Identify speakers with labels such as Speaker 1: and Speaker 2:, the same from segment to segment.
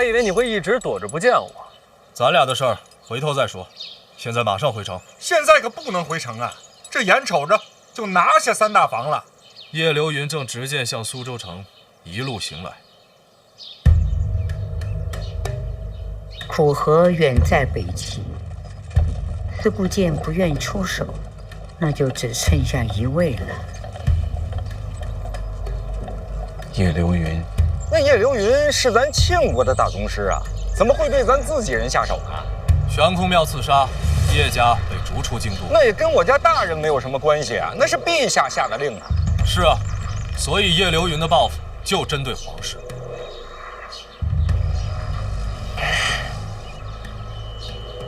Speaker 1: 以为你会一直躲着不见我。
Speaker 2: 咱俩的事儿回头再说，现在马上回城。
Speaker 3: 现在可不能回城啊！这眼瞅着就拿下三大房了。
Speaker 2: 叶流云正直剑向苏州城一路行来。
Speaker 4: 苦荷远在北齐，司顾剑不愿出手，那就只剩下一位了。
Speaker 5: 叶流云，
Speaker 6: 那叶流云是咱庆国的大宗师啊，怎么会对咱自己人下手呢？
Speaker 2: 悬空庙刺杀，叶家被逐出京都。
Speaker 6: 那也跟我家大人没有什么关系啊，那是陛下下的令啊。
Speaker 2: 是啊，所以叶流云的报复就针对皇室。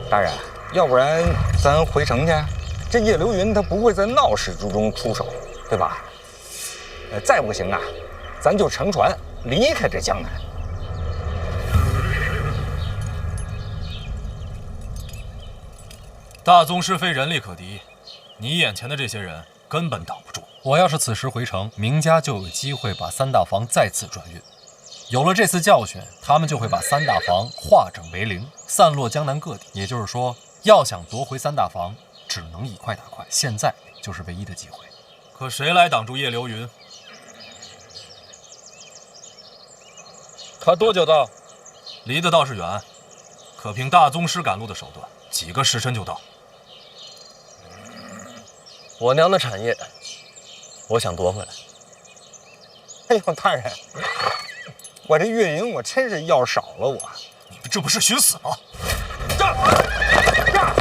Speaker 6: 大人，要不然咱回城去？这叶流云他不会在闹市之中出手，对吧？再不行啊，咱就乘船离开这江南。
Speaker 2: 大宗师非人力可敌，你眼前的这些人根本挡不住。
Speaker 5: 我要是此时回城，明家就有机会把三大房再次转运。有了这次教训，他们就会把三大房化整为零，散落江南各地。也就是说，要想夺回三大房，只能以快打快。现在就是唯一的机会。
Speaker 2: 可谁来挡住叶流云？
Speaker 1: 他多久到？
Speaker 2: 离得倒是远，可凭大宗师赶路的手段，几个时辰就到。
Speaker 1: 我娘的产业，我想夺回来。
Speaker 6: 哎呦，大人，我这月银我真是要少了我。
Speaker 2: 你们这不是寻死吗？
Speaker 6: 战！战！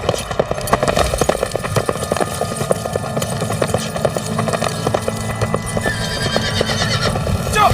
Speaker 2: 驾！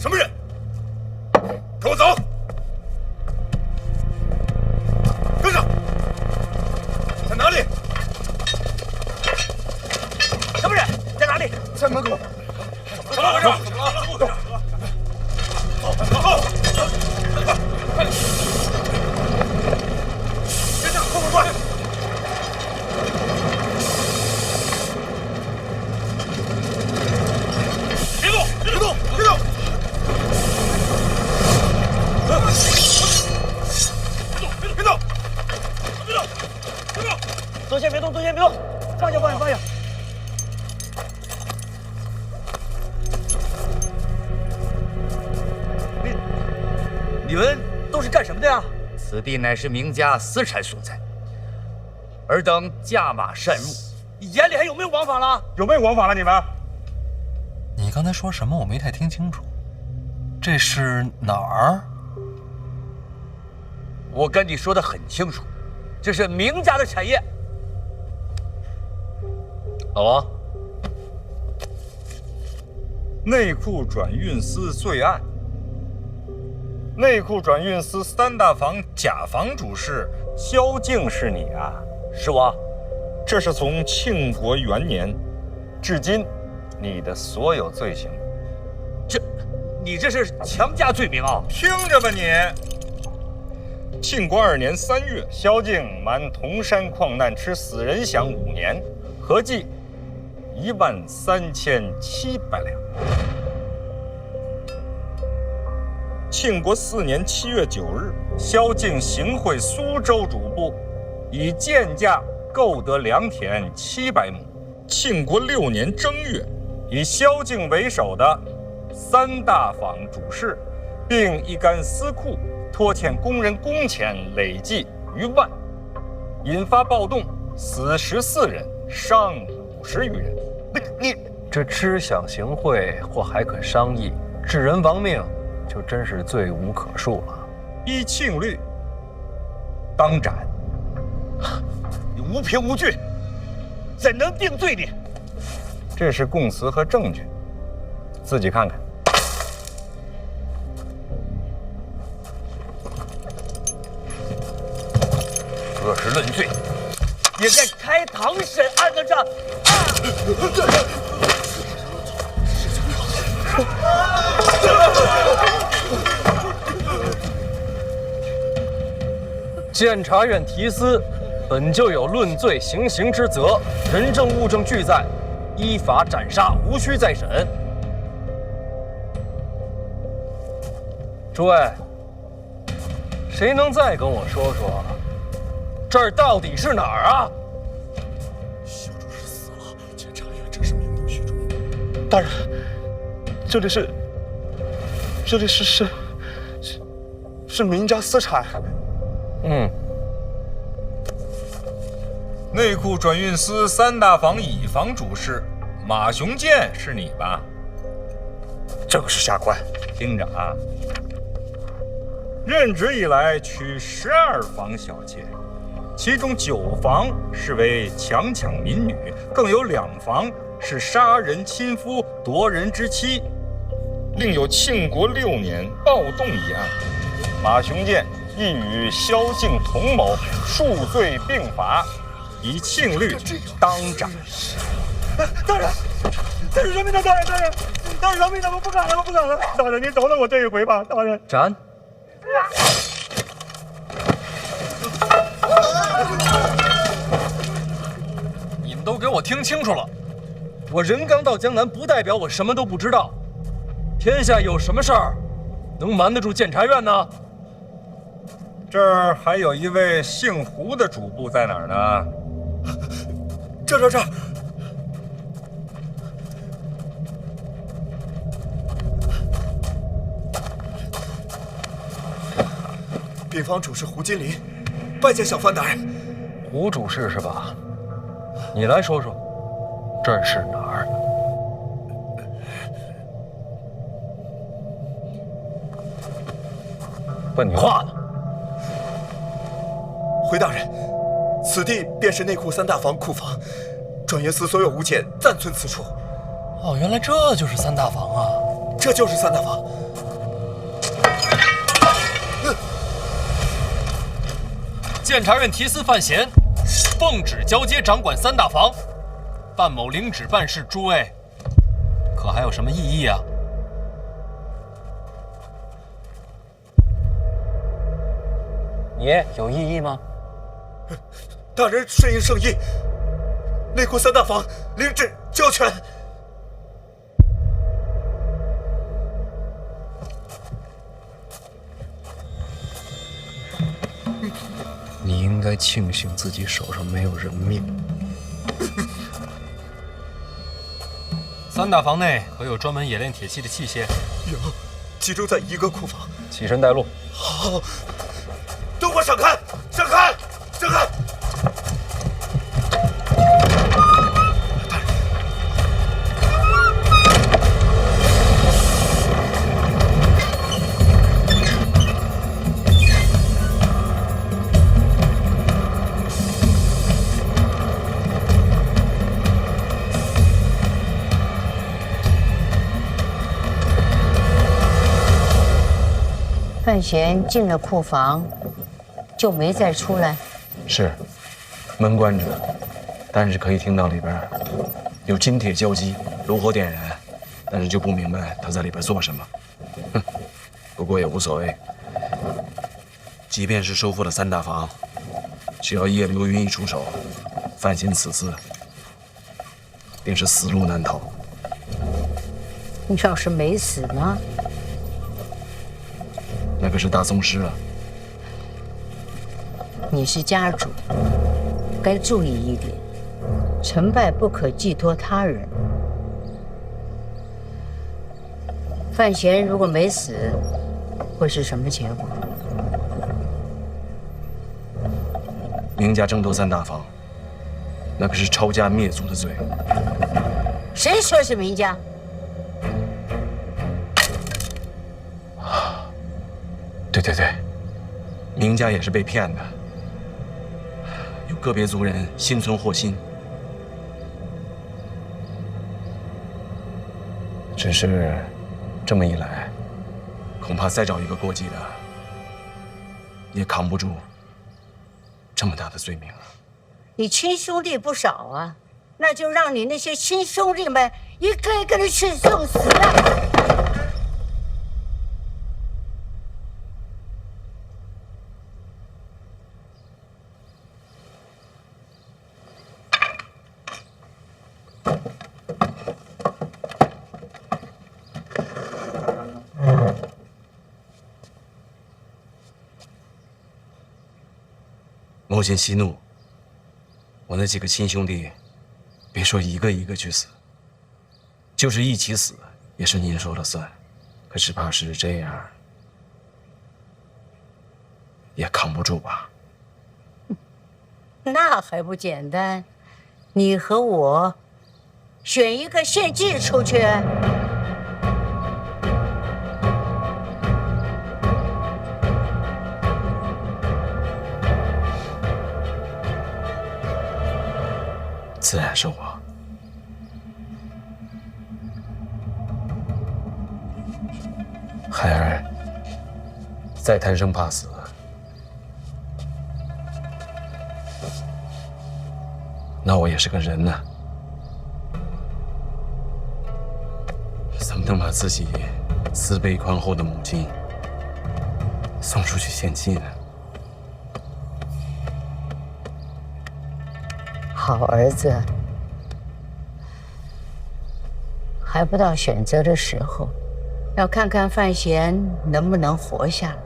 Speaker 3: 什么人？跟我走！跟上！在哪里？
Speaker 7: 什么人？在哪里？
Speaker 3: 在门口。
Speaker 2: 怎么回事？
Speaker 3: 走！快点！别动！后门关！
Speaker 2: 别动！
Speaker 3: 别动！别动！别动！
Speaker 7: 左线别动，左线别动，放下，放下，放下。你们都是干什么的呀？
Speaker 8: 此地乃是名家私产所在，尔等驾马擅入，
Speaker 7: 眼里还有没有王法了？
Speaker 3: 有没有王法了？你们？
Speaker 5: 你刚才说什么？我没太听清楚。这是哪儿？
Speaker 8: 我跟你说的很清楚，这是名家的产业。
Speaker 5: 老王，
Speaker 3: 内库转运司罪案。内库转运司三大房甲房主事萧敬是你啊？
Speaker 8: 是我。
Speaker 6: 这是从庆国元年至今，你的所有罪行。
Speaker 8: 你这是强加罪名啊！
Speaker 3: 听着吧你。
Speaker 6: 庆国2年3月，萧敬瞒铜山矿难吃死人饷5年，合计13700两。庆国4年7月9日，萧敬行贿苏州主簿，以贱价购得良田700亩。庆国6年正月，以萧敬为首的三大坊主事，并一干私库拖欠工人工钱累计逾万，引发暴动，死14人，伤50余人。
Speaker 5: 你这知想行贿或还可商议，致人亡命，就真是罪无可恕了。
Speaker 6: 依庆律，当斩。
Speaker 7: 你无凭无据，怎能定罪你？
Speaker 6: 这是供词和证据，自己看看。
Speaker 8: 这是论罪，
Speaker 7: 也该开堂审案的这。
Speaker 5: 监察院提司本就有论罪行刑之责，人证物证俱在，依法斩杀，无需再审。诸位，谁能再跟我说说，这儿到底是哪儿啊？
Speaker 3: 萧主事死了，监察院正是名动虚中。
Speaker 9: 大人，这里是名家私产。
Speaker 3: 内库转运司三大房乙房主事马雄建是你吧？
Speaker 9: 正是下官。
Speaker 6: 听着啊，任职以来娶12房小妾，其中9房是为强抢民女，更有2房是杀人亲夫夺人之妻，另有庆国6年暴动一案，马雄建亦与萧敬同谋，数罪并罚，以庆律当斩。
Speaker 9: 大人，这是饶命的，大人，大人饶命的，我不敢了，我不敢了。大人，您饶了我这一回吧，大人。
Speaker 5: 斩！你们都给我听清楚了，我人刚到江南，不代表我什么都不知道。天下有什么事儿能瞒得住监察院呢？
Speaker 6: 这儿还有一位姓胡的主簿在哪儿呢？
Speaker 9: 这。丙方主事胡金林，拜见小番大人。
Speaker 5: 胡主事是吧？你来说说，这儿是哪儿？问你话呢。
Speaker 9: 回大人，此地便是内库三大房库房，转运司所有物件暂存此处。
Speaker 5: 哦，原来这就是三大房啊！
Speaker 9: 这就是三大房。
Speaker 5: 监察院提司范闲奉旨交接掌管三大房，范某领旨办事，诸位可还有什么异议啊？
Speaker 1: 你有异议吗？
Speaker 7: 大人顺应圣意，内库三大房领旨交权。
Speaker 10: 你应该庆幸自己手上没有人命。
Speaker 5: 三大房内可有专门冶炼铁器的器械？
Speaker 7: 有，集中在一个库房。
Speaker 6: 起身带路。
Speaker 7: 好，都给我闪开！闪开！闪开！
Speaker 4: 范闲进了库房，就没再出来。
Speaker 6: 是，门关着，但是可以听到里边有金铁交击，炉火点燃，但是就不明白他在里边做什么。哼，不过也无所谓。即便是收复了三大房，只要叶流云一出手，范闲此次定是死路难逃。
Speaker 4: 你要是没死呢？
Speaker 6: 那可是大宗师啊！
Speaker 4: 你是家主，该注意一点，成败不可寄托他人。范闲如果没死，会是什么结果？
Speaker 6: 明家争夺三大房，那可是抄家灭族的罪。
Speaker 4: 谁说是明家？
Speaker 6: 对，明家也是被骗的，有个别族人心存祸心，只是这么一来，恐怕再找一个过继的，也扛不住这么大的罪名了。
Speaker 4: 你亲兄弟不少啊，那就让你那些亲兄弟们一个一个的去送死啊！
Speaker 6: 莫先息怒，我那几个亲兄弟，别说一个一个去死，就是一起死，也是您说了算。可只怕是这样，也扛不住吧？
Speaker 4: 那还不简单？你和我选一个献祭出去。
Speaker 6: 自然是我。孩儿再贪生怕死，那我也是个人呢，怎么能把自己慈悲宽厚的母亲送出去献祭呢？
Speaker 4: 好儿子，还不到选择的时候，要看看范闲能不能活下来。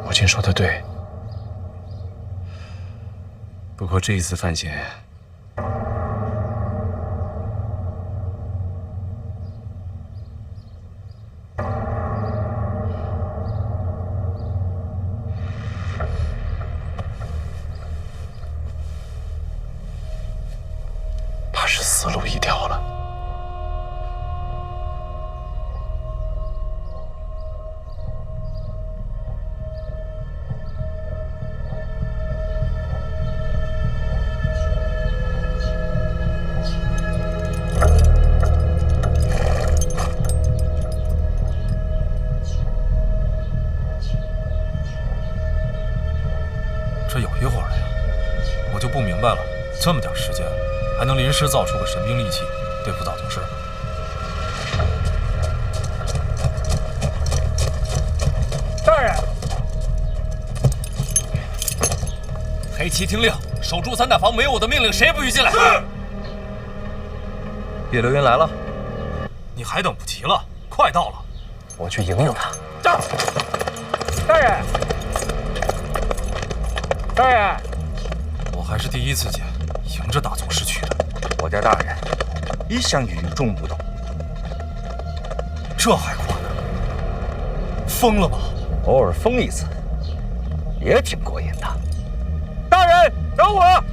Speaker 6: 母亲说的对，不过这一次范闲，怕是死路一条了。
Speaker 2: 这有一会儿了呀，我就不明白了，这么点时间，还能临时造出个神兵利器对付大宗师？
Speaker 9: 大人，
Speaker 5: 黑旗听令，守住三大房，没有我的命令，谁也不许进来。是。
Speaker 1: 叶流云来了，
Speaker 2: 你还等不及了，快到了。
Speaker 1: 我去迎迎他。
Speaker 9: 到。大人，大人，
Speaker 2: 我还是第一次见迎着大宗师去的。
Speaker 6: 我家大人一向与众不同，
Speaker 2: 这还过呢？疯了吧？
Speaker 6: 偶尔疯一次也挺过瘾的。
Speaker 9: 大人，找我！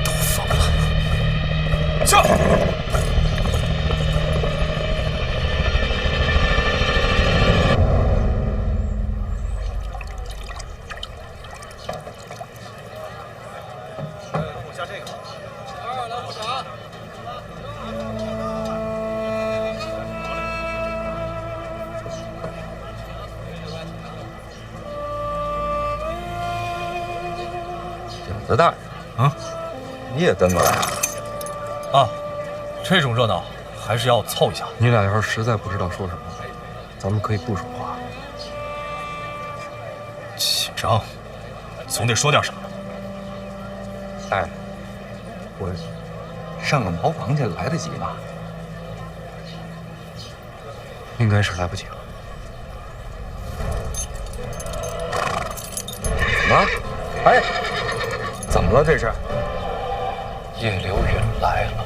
Speaker 2: 都疯了！上！
Speaker 6: 影子大人，
Speaker 2: 啊，
Speaker 6: 你也跟过来
Speaker 2: 啊？这种热闹还是要凑一下。
Speaker 10: 你俩要是实在不知道说什么，咱们可以不说话。
Speaker 2: 紧张，总得说点什么。
Speaker 6: 大人，我上个茅房去来得及吗？
Speaker 10: 应该是来不及了。
Speaker 6: 怎么？哎，怎么了？这是？
Speaker 10: 叶流云来了。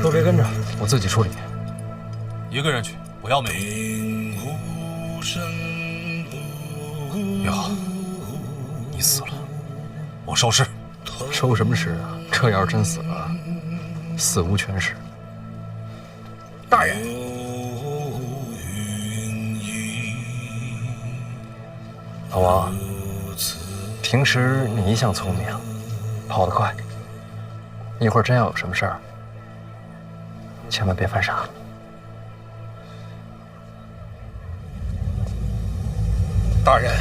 Speaker 10: 都别跟着，我自己处理。
Speaker 2: 一个人去，不要美女。别好，你死了，我收尸。
Speaker 10: 收什么尸啊？这要是真死了，死无全尸。
Speaker 6: 大人，
Speaker 10: 老王，平时你一向聪明，跑得快。一会儿真要有什么事儿，千万别犯傻。
Speaker 6: 大人。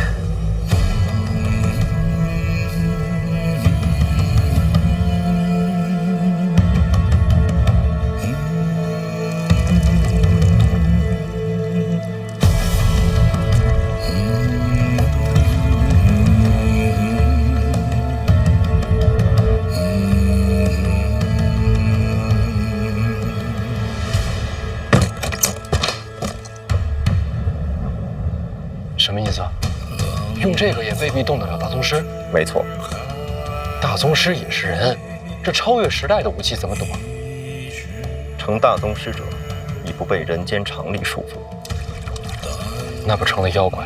Speaker 10: 什么意思啊？用这个也未必动得了大宗师。
Speaker 1: 没错，
Speaker 10: 大宗师也是人，这超越时代的武器怎么躲？
Speaker 1: 成大宗师者，已不被人间常理束缚，
Speaker 10: 那不成了妖怪？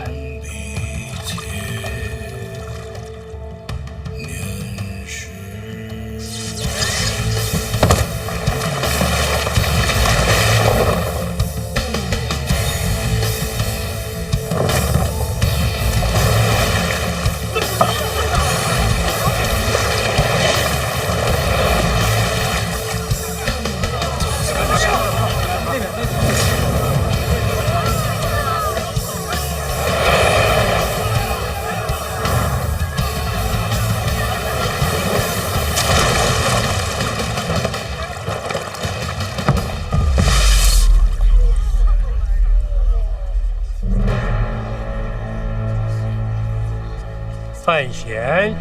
Speaker 9: 范闲。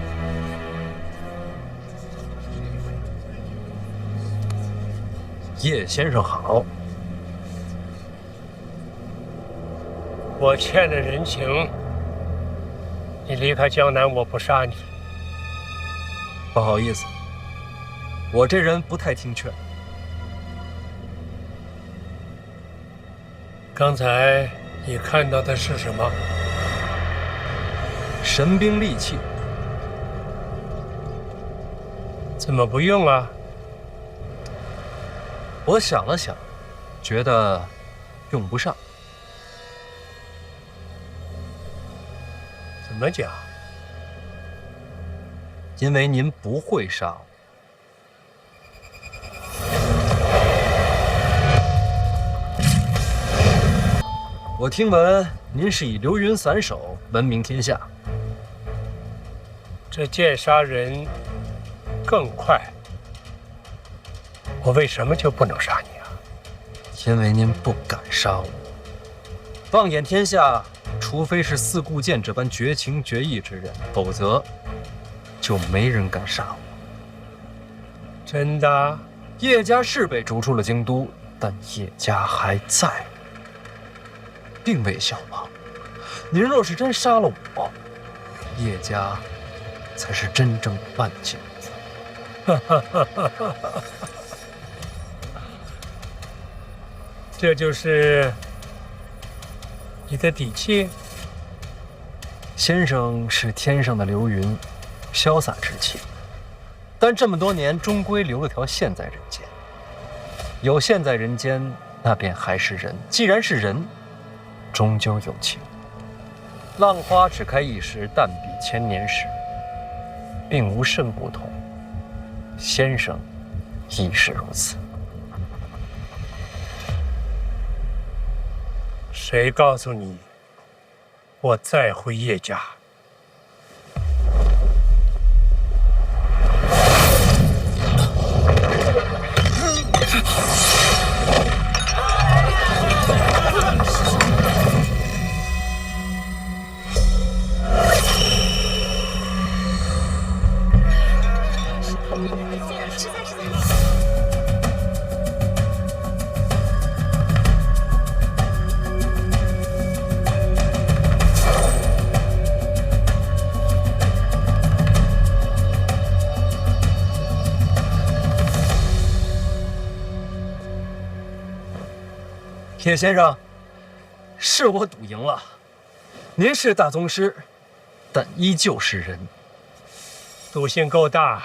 Speaker 10: 叶先生好。
Speaker 9: 我欠了人情，你离开江南，我不杀你。
Speaker 10: 不好意思，我这人不太听劝。
Speaker 9: 刚才你看到的是什么？
Speaker 10: 神兵利器。
Speaker 9: 怎么不用啊？
Speaker 10: 我想了想，觉得用不上。
Speaker 9: 怎么讲？
Speaker 10: 因为您不会杀我。我听闻您是以流云散手闻名天下。
Speaker 9: 这剑杀人更快，我为什么就不能杀你啊？
Speaker 10: 因为您不敢杀我。放眼天下，除非是四顾剑这般绝情绝义之人，否则就没人敢杀我。
Speaker 9: 真的？
Speaker 10: 叶家是被逐出了京都，但叶家还在，并未消亡。您若是真杀了我，叶家才是真正的万劫不复。
Speaker 9: 这就是你的底气？
Speaker 10: 先生是天上的流云，潇洒之气，但这么多年终归留了条线在人间。有线在人间，那便还是人。既然是人，终究有情。浪花只开一时，但比千年时，并无甚不同。先生亦是如此。
Speaker 9: 谁告诉你我在乎叶家？
Speaker 10: 叶先生，是我赌赢了。您是大宗师，但依旧是人。
Speaker 9: 赌性够大，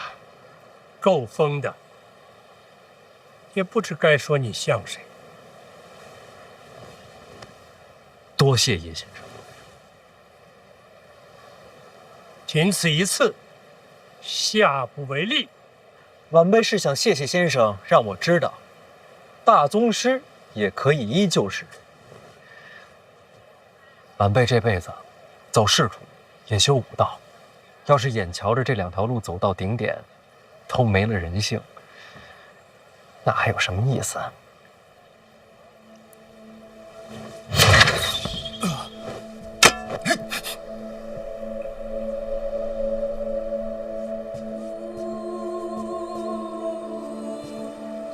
Speaker 9: 够疯的，也不知该说你像谁。
Speaker 10: 多谢叶先生。
Speaker 9: 仅此一次，下不为例。
Speaker 10: 晚辈是想谢谢先生，让我知道，大宗师也可以依旧是人。晚辈这辈子走仕途，也修武道，要是眼瞧着这两条路走到顶点，都没了人性，那还有什么意思啊？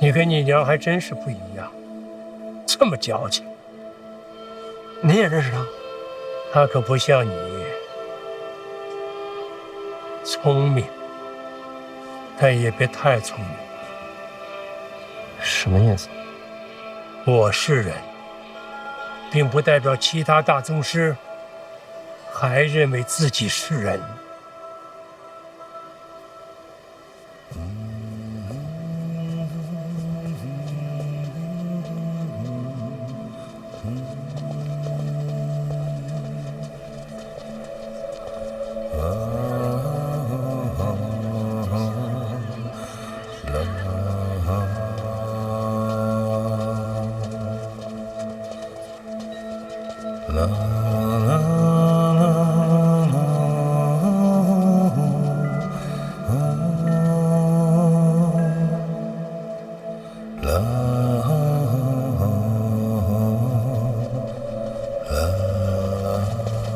Speaker 9: 你跟你娘还真是不一样，这么矫情。
Speaker 10: 您也认识他？
Speaker 9: 她可不像你聪明，但也别太聪明。
Speaker 10: 什么意思？
Speaker 9: 我是人，并不代表其他大宗师还认为自己是人。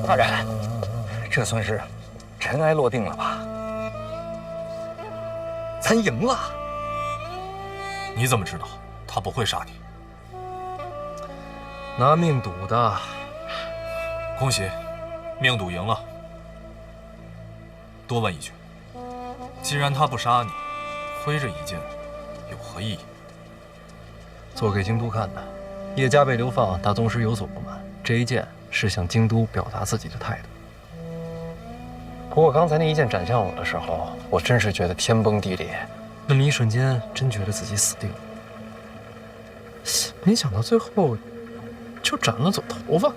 Speaker 6: 大人，这算是尘埃落定了吧？咱赢了。
Speaker 2: 你怎么知道他不会杀你？
Speaker 10: 拿命赌的。
Speaker 2: 恭喜，命赌赢了。多问一句，既然他不杀你，挥这一剑有何意义？
Speaker 10: 做给京都看的。叶家被流放，大宗师有所不满，这一剑是向京都表达自己的态度。不过刚才那一剑斩向我的时候，我真是觉得天崩地裂，那么一瞬间，真觉得自己死定了。没想到最后就斩了走头发。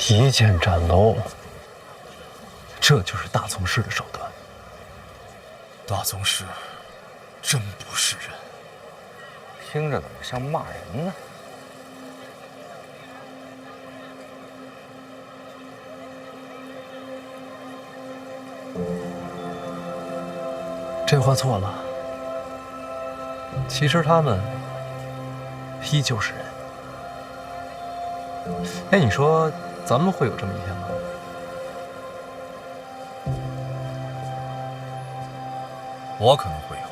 Speaker 10: 一剑斩楼，这就是大宗师的手段。
Speaker 2: 大宗师真不是人，
Speaker 6: 听着怎么像骂人呢？
Speaker 10: 这话错了。其实他们依旧是人。哎，你说咱们会有这么一天吗？
Speaker 2: 我可能会有。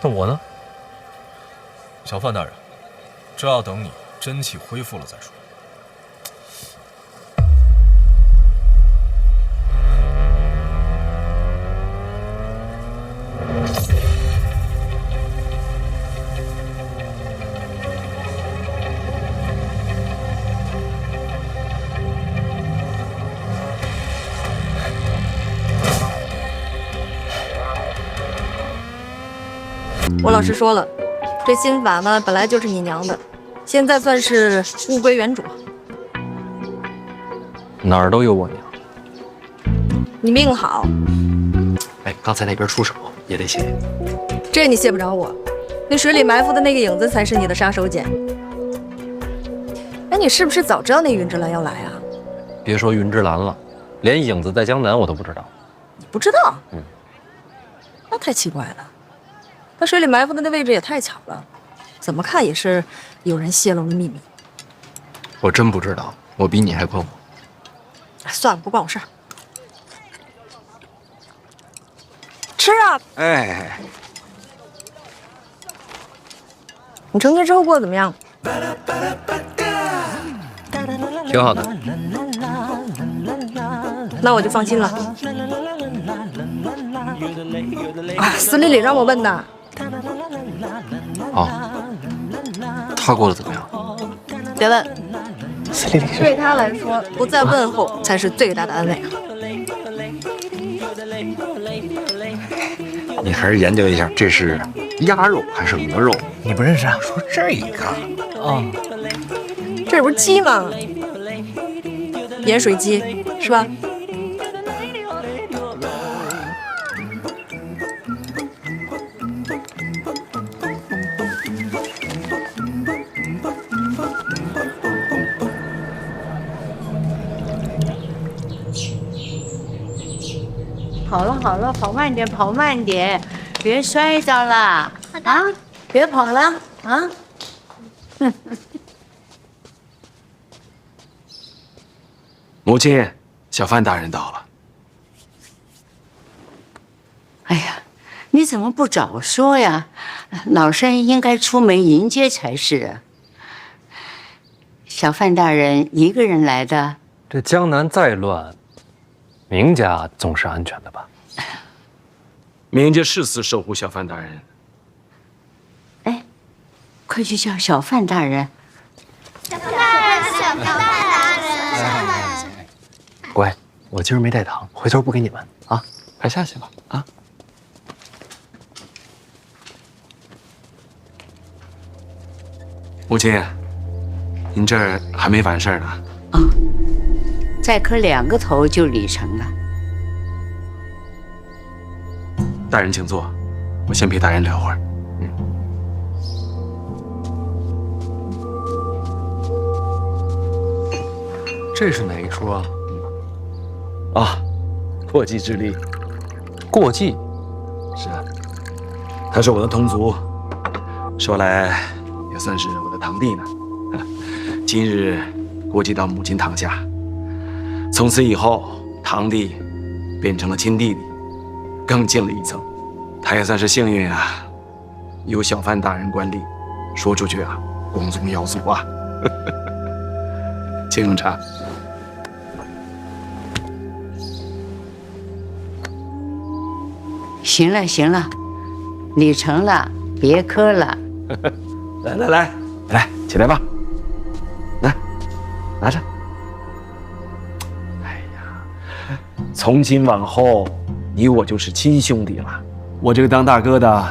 Speaker 10: 那我呢？
Speaker 2: 小范大人，这要等你真气恢复了再说。
Speaker 11: 我老师说了，这心法呢本来就是你娘的，现在算是物归原主。
Speaker 10: 哪儿都有我娘。
Speaker 11: 你命好，
Speaker 10: 哎，刚才那边出手也得谢。
Speaker 11: 这你谢不着我。那水里埋伏的那个影子才是你的杀手锏。哎，你是不是早知道那云之兰要来啊？
Speaker 10: 别说云之兰了，连影子在江南我都不知道。
Speaker 11: 你不知道？那太奇怪了。那水里埋伏的那位置也太巧了，怎么看也是有人泄露了秘密。
Speaker 10: 我真不知道，我比你还困惑。
Speaker 11: 算了，不关我事儿。吃啊！
Speaker 6: 哎，
Speaker 11: 你成年之后过得怎么样？
Speaker 10: 挺好的。
Speaker 11: 那我就放心了。啊，司理里让我问的。
Speaker 10: 哦，他过得怎么样？
Speaker 11: 别问。
Speaker 10: 司理里
Speaker 11: 对他来说，不再问候才是最大的安慰。
Speaker 6: 你还是研究一下，这是鸭肉还是鹅肉？
Speaker 3: 你不认识啊？说这个
Speaker 10: 啊，
Speaker 11: 这不是鸡吗？盐水鸡是吧？
Speaker 4: 好了好了，跑慢点，跑慢点，别摔着了啊！别跑了啊！
Speaker 12: 母亲，小范大人到了。
Speaker 4: 哎呀，你怎么不早说呀？老身应该出门迎接才是啊。小范大人一个人来的？
Speaker 10: 这江南再乱，明家总是安全的吧？
Speaker 12: 明家誓死守护小范大人。
Speaker 4: 哎，快去叫小范大人。
Speaker 13: 小范大人，小范大人。
Speaker 10: 乖，我今儿没带糖，回头不给你们啊。快下去吧啊。
Speaker 12: 母亲，您这儿还没完事儿呢。
Speaker 4: 啊，再磕2个头就礼成了。
Speaker 12: 大人请坐，我先陪大人聊会儿。
Speaker 10: 这是哪一出啊？
Speaker 12: 啊，过继之礼。
Speaker 10: 过继？
Speaker 12: 是啊，他是我的同族，说来也算是我的堂弟呢。今日过继到母亲堂下，从此以后，堂弟变成了亲弟弟，更近了一层。他也算是幸运啊，有小范大人官吏，说出去啊，光宗耀祖啊。请用茶。
Speaker 4: 行了行了，礼成了，别磕了。
Speaker 12: 来，起来吧，来，拿着。哎呀，从今往后，你我就是亲兄弟了。我这个当大哥的，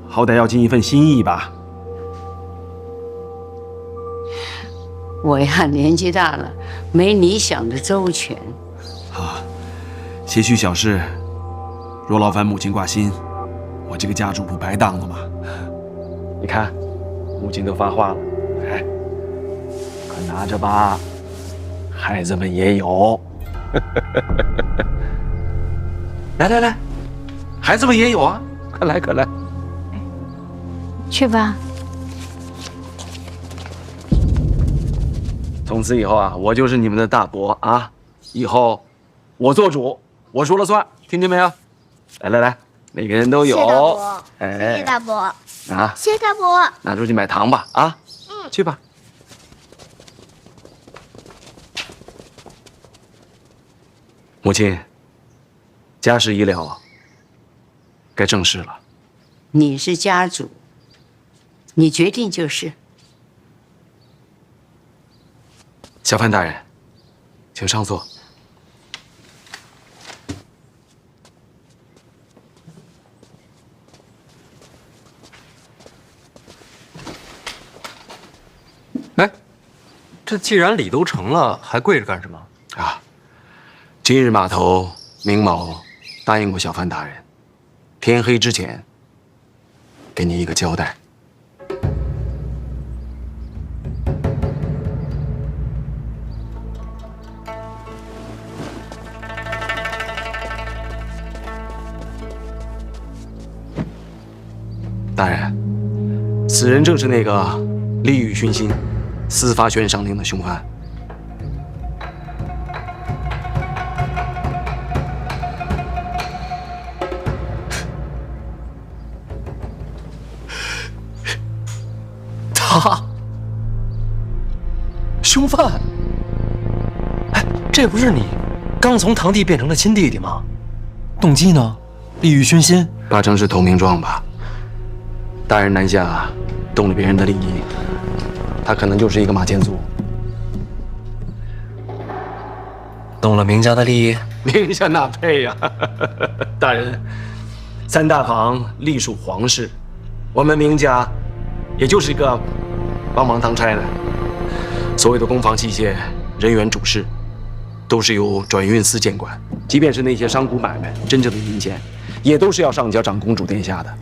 Speaker 12: 好歹要尽一份心意吧。
Speaker 4: 我呀，年纪大了，没你想的周全。
Speaker 12: 啊，些许小事，若劳烦母亲挂心，我这个家主不白当了吗？你看，母亲都发话了，哎，快拿着吧，孩子们也有。来，孩子们也有啊，快来。
Speaker 4: 去吧。
Speaker 12: 从此以后啊，我就是你们的大伯啊！以后我做主，我说了算，听见没有？来，每个人都有。
Speaker 13: 谢谢大伯，
Speaker 12: 啊，
Speaker 13: 谢谢大伯。
Speaker 12: 拿出去买糖吧，啊，去吧。母亲，家事已了，该正事了。
Speaker 4: 你是家主，你决定就是。
Speaker 12: 小范大人，请上座。
Speaker 10: 哎，这既然礼都成了，还跪着干什么？
Speaker 12: 啊，今日码头明某答应过小范大人，天黑之前给你一个交代。大人，此人正是那个利欲熏心、私发悬赏令的凶犯。
Speaker 10: 他，凶犯？哎，这不是你刚从堂弟变成了亲弟弟吗？动机呢？利欲熏心？
Speaker 12: 八成是投名状吧。大人南下，动了别人的利益，他可能就是一个马前卒。
Speaker 10: 动了明家的利益？
Speaker 12: 明下那配呀！大人，三大房隶属皇室，我们明家也就是一个帮忙当差的。所谓的公防器械、人员主事，都是由转运司监管。即便是那些商贾买卖，真正的银钱，也都是要上交长公主殿下的。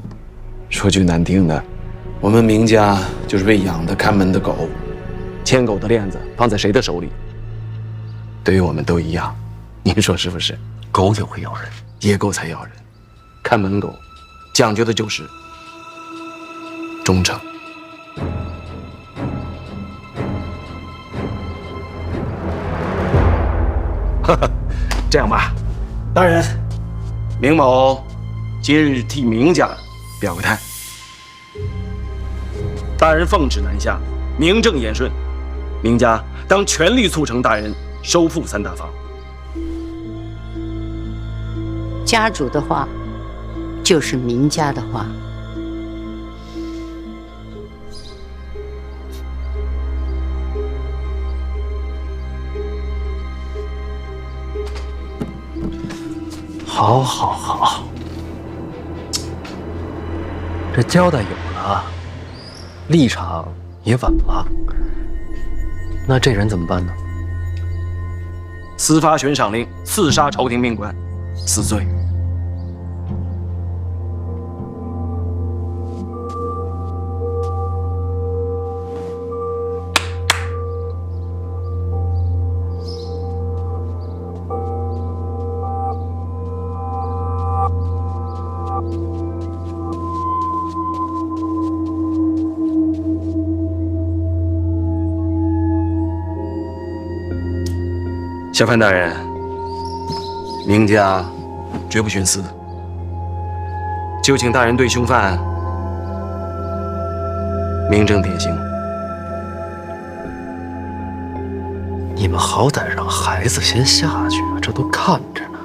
Speaker 12: 说句难听的，我们明家就是被养的看门的狗，牵狗的链子放在谁的手里，对于我们都一样。您说是不是？
Speaker 10: 狗也会咬人，
Speaker 12: 野狗才咬人。看门狗讲究的就是忠诚。这样吧，大人，明某今日替明家表个态。大人奉旨南下，名正言顺，明家当全力促成大人收复三大房。
Speaker 4: 家主的话，就是明家的话。
Speaker 10: 好，这交代有了，立场也晚了。那这人怎么办呢？
Speaker 12: 司发悬赏令，刺杀朝廷命官，死罪。小范大人，明家绝不徇私，就请大人对凶犯明正典刑。
Speaker 10: 你们好歹让孩子先下去啊，这都看着呢。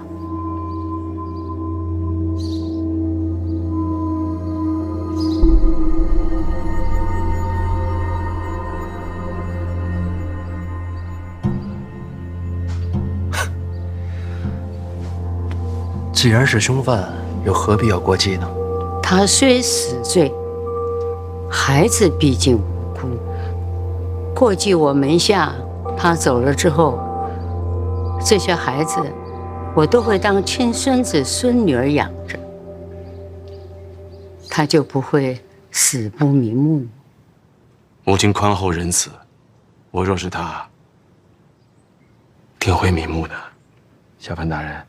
Speaker 10: 既然是凶犯，又何必要过继呢？
Speaker 4: 他虽死罪，孩子毕竟无辜。过继我门下，他走了之后，这些孩子我都会当亲孙子孙女儿养着，他就不会死不瞑目。
Speaker 12: 母亲宽厚仁慈，我若是他，定会瞑目的。小范大人，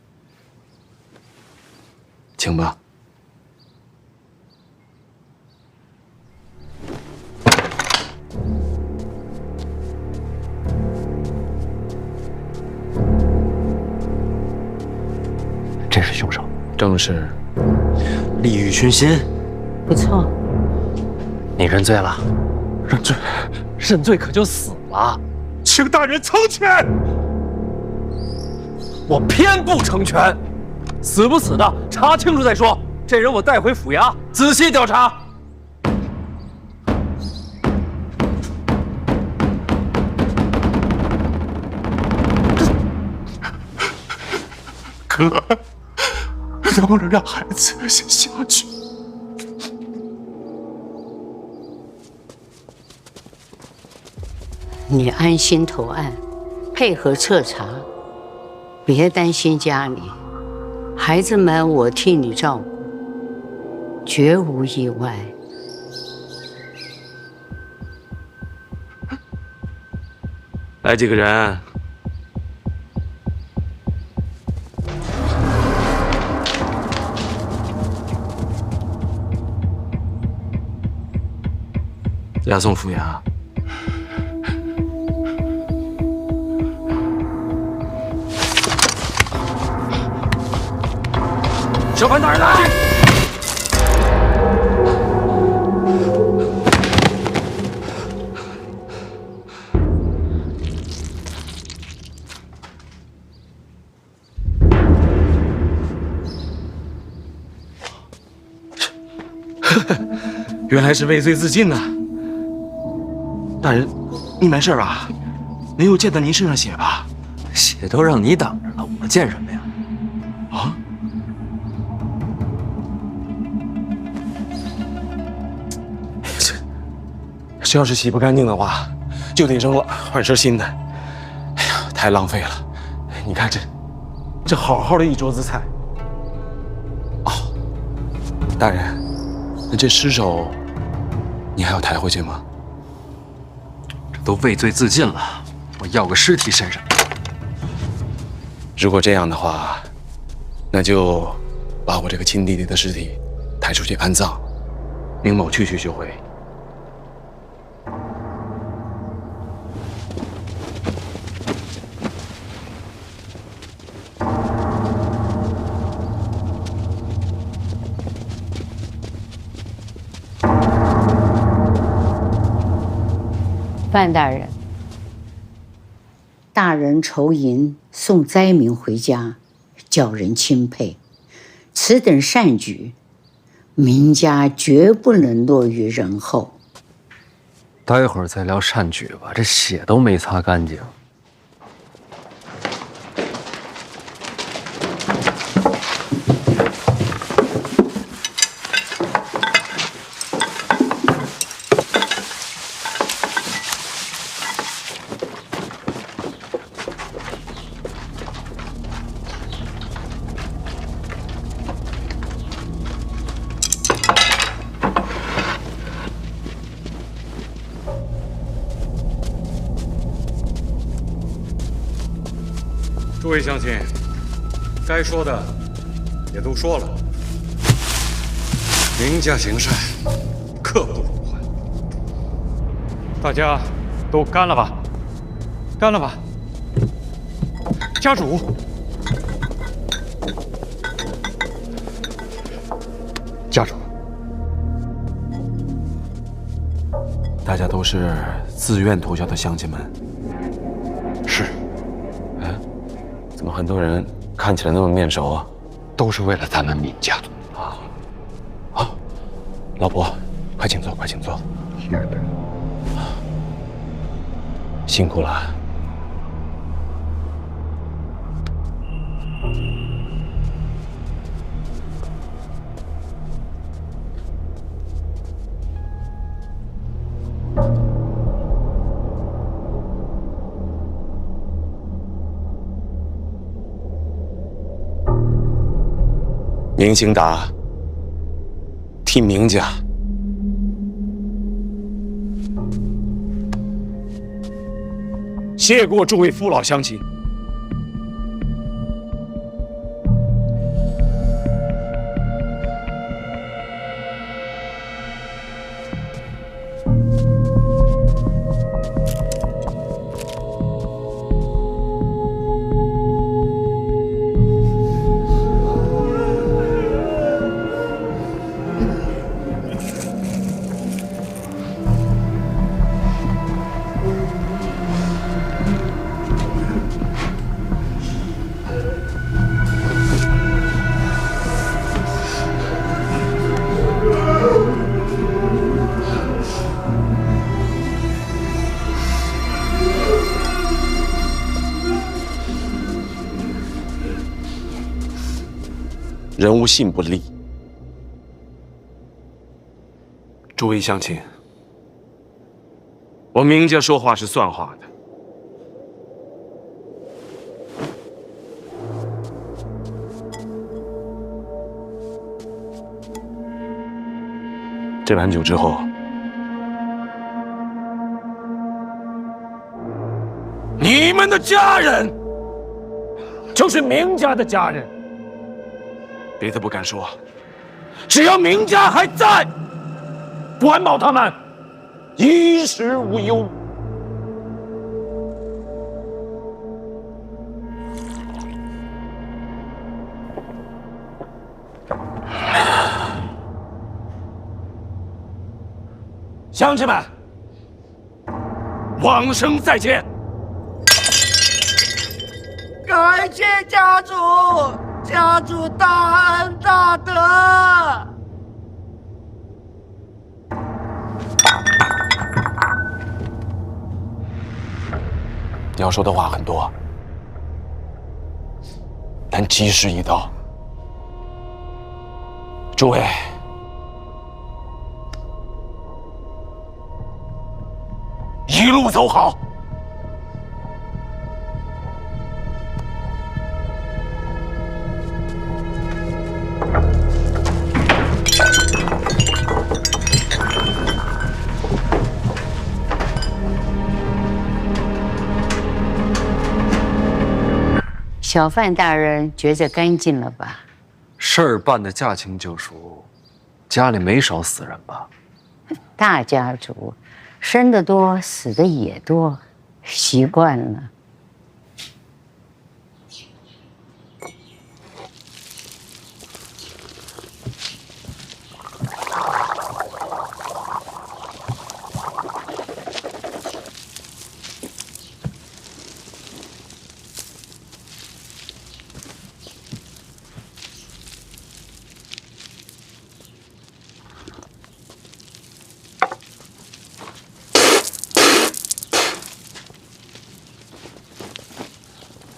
Speaker 12: 请吧。
Speaker 10: 这是凶手，
Speaker 12: 正是。
Speaker 10: 利欲熏心，
Speaker 4: 不错。
Speaker 10: 你认罪了？认罪？认罪可就死了。
Speaker 7: 请大人成全。
Speaker 10: 我偏不成全。死不死的，查清楚再说。这人我带回府衙，仔细调查。
Speaker 7: 哥，能不能让孩子先下去？
Speaker 4: 你安心投案，配合彻查，别担心家里。孩子们我替你照顾，绝无意外。
Speaker 12: 来几个人。押送府衙。小范大人来！原来是畏罪自尽呐！大人，你没事吧？没有溅到您身上血吧？
Speaker 10: 血都让你挡着了，我见什么呀？
Speaker 12: 啊？这要是洗不干净的话，就得扔了，换身新的。哎呀，太浪费了！你看这好好的一桌子菜。哦，大人，那这尸首你还要抬回去吗？
Speaker 10: 这都畏罪自尽了，我要个尸体身上。
Speaker 12: 如果这样的话，那就把我这个亲弟弟的尸体抬出去安葬，宁某去就回。
Speaker 4: 范大人，大人筹银送灾民回家，叫人钦佩。此等善举，民家绝不能落于人后。
Speaker 10: 待会儿再聊善举吧，这血都没擦干净。
Speaker 3: 诸位乡亲，该说的也都说了。明家行善，刻不容缓。大家都干了吧，干了吧。家主，
Speaker 12: 家主，大家都是自愿投效的乡亲们。
Speaker 7: 是。
Speaker 12: 哎，怎么很多人看起来那么面熟啊？
Speaker 7: 都是为了咱们明家。
Speaker 12: 啊，好，老伯，快请坐，快请坐。
Speaker 7: 是的。
Speaker 12: 辛苦了。明兴达替明家谢过诸位父老乡亲。人无信不立。诸位乡亲，我明家说话是算话的。这碗酒之后，你们的家人就是明家的家人。别的不敢说，只要明家还在，管保他们衣食无忧。乡亲们，往生再见！
Speaker 14: 感谢家主。家主大恩大德。
Speaker 12: 你要说的话很多，但吉时已到。诸位，一路走好。
Speaker 4: 小范大人觉着干净了吧？
Speaker 10: 事儿办得驾轻就熟，家里没少死人吧？
Speaker 4: 大家族，生的多，死的也多，习惯了。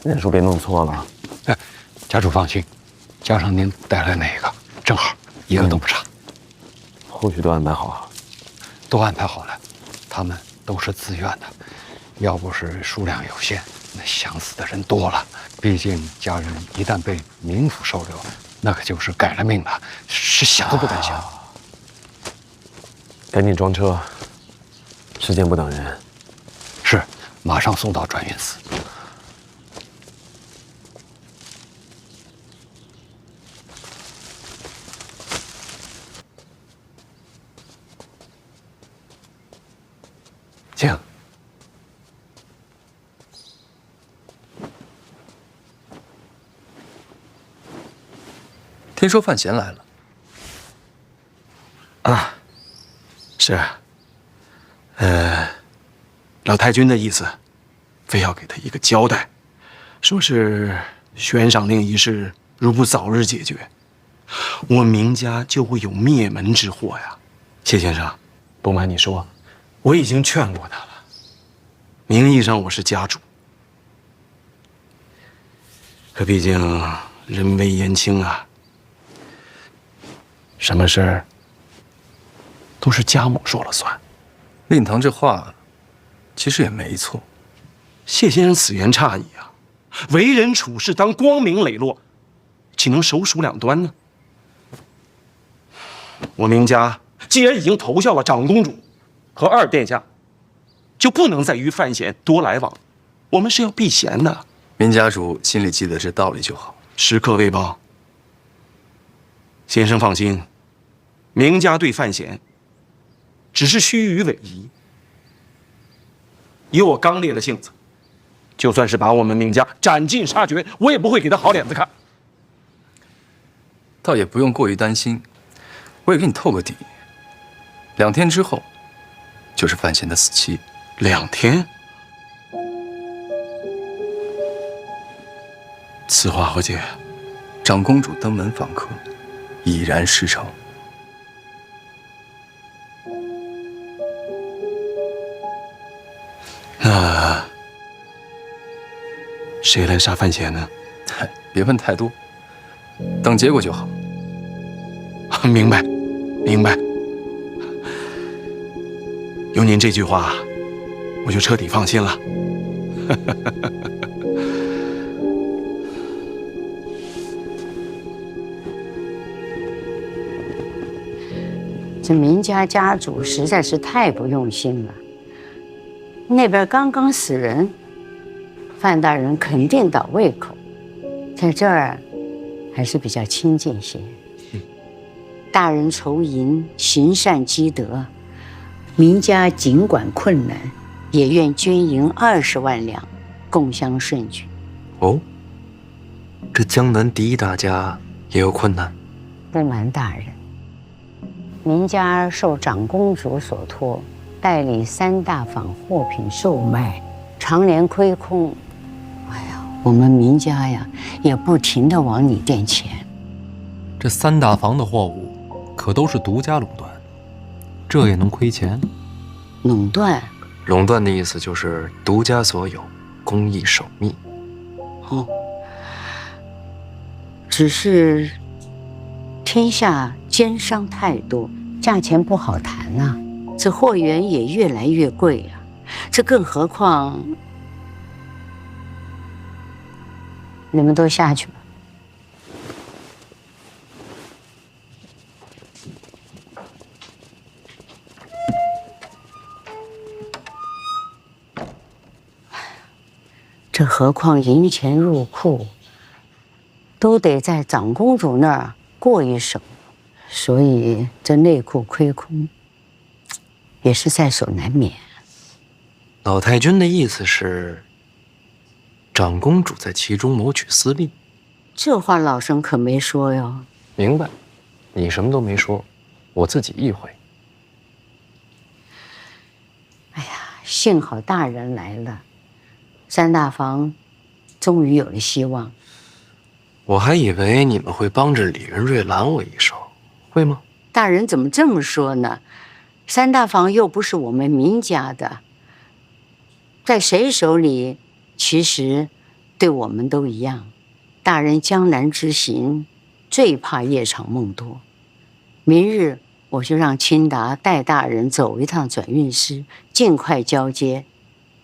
Speaker 12: 人数别弄错了。
Speaker 7: 哎，家主放心，加上您带来那个，正好一个都不差。
Speaker 12: 后续都安排好了，
Speaker 7: 都安排好了，他们都是自愿的。要不是数量有限，那想死的人多了。毕竟家人一旦被冥府收留，那可就是改了命了，是想都不敢想。
Speaker 12: 赶紧装车，时间不等人。
Speaker 7: 是，马上送到转运寺。
Speaker 12: 请。
Speaker 15: 听说范闲来了。
Speaker 12: 啊，是。老太君的意思，非要给他一个交代，说是悬赏令一事如不早日解决，我明家就会有灭门之祸呀。谢先生，不瞒你说，我已经劝过他了。名义上我是家主，可毕竟人微言轻啊，什么事儿都是家母说了算。
Speaker 15: 令堂这话其实也没错。
Speaker 12: 谢先生此言差矣啊！为人处事当光明磊落，岂能手鼠两端呢？我明家既然已经投效了长公主和二殿下，就不能再与范闲多来往。我们是要避嫌的。
Speaker 15: 明家主心里记得这道理就好。
Speaker 12: 时刻未报。先生放心，明家对范闲只是虚与委蛇。以我刚烈的性子，就算是把我们明家斩尽杀绝，我也不会给他好脸子看。
Speaker 15: 倒也不用过于担心，我也给你透个底，2天之后就是范闲的死期。
Speaker 12: 2天？此话何解？
Speaker 15: 长公主登门访客，已然事成。
Speaker 12: 那谁来杀范闲呢？
Speaker 15: 别问太多，等结果就好。
Speaker 12: 明白，明白。有您这句话，我就彻底放心了。
Speaker 4: 这明家家主实在是太不用心了。那边刚刚死人，范大人肯定倒胃口，在这儿还是比较亲近些。大人筹银行善积德，明家尽管困难，也愿捐银20万两，共襄盛举。
Speaker 15: 哦，这江南第一大家也有困难？
Speaker 4: 不瞒大人，明家受长公主所托，代理3大坊货品售卖，常年亏空。哎呀，我们明家呀，也不停地往你垫钱。
Speaker 5: 这3大坊的货物可都是独家垄断，这也能亏钱？
Speaker 4: 垄断？
Speaker 15: 垄断的意思就是独家所有，公益守密。
Speaker 4: 哦，只是天下奸商太多，价钱不好谈啊。这货源也越来越贵啊，这更何况你们都下去吧。这何况银钱入库，都得在长公主那儿过一手，所以这内库亏空也是在所难免。
Speaker 15: 老太君的意思是，长公主在其中谋取私利？
Speaker 4: 这话老身可没说哟。
Speaker 15: 明白，你什么都没说，我自己意会。
Speaker 4: 哎呀，幸好大人来了，3大坊终于有了希望。
Speaker 15: 我还以为你们会帮着李仁瑞拦我一手，会吗？
Speaker 4: 大人怎么这么说呢？3大坊又不是我们明家的，在谁手里，其实对我们都一样。大人江南之行，最怕夜长梦多。明日我就让清达带大人走一趟转运司，尽快交接。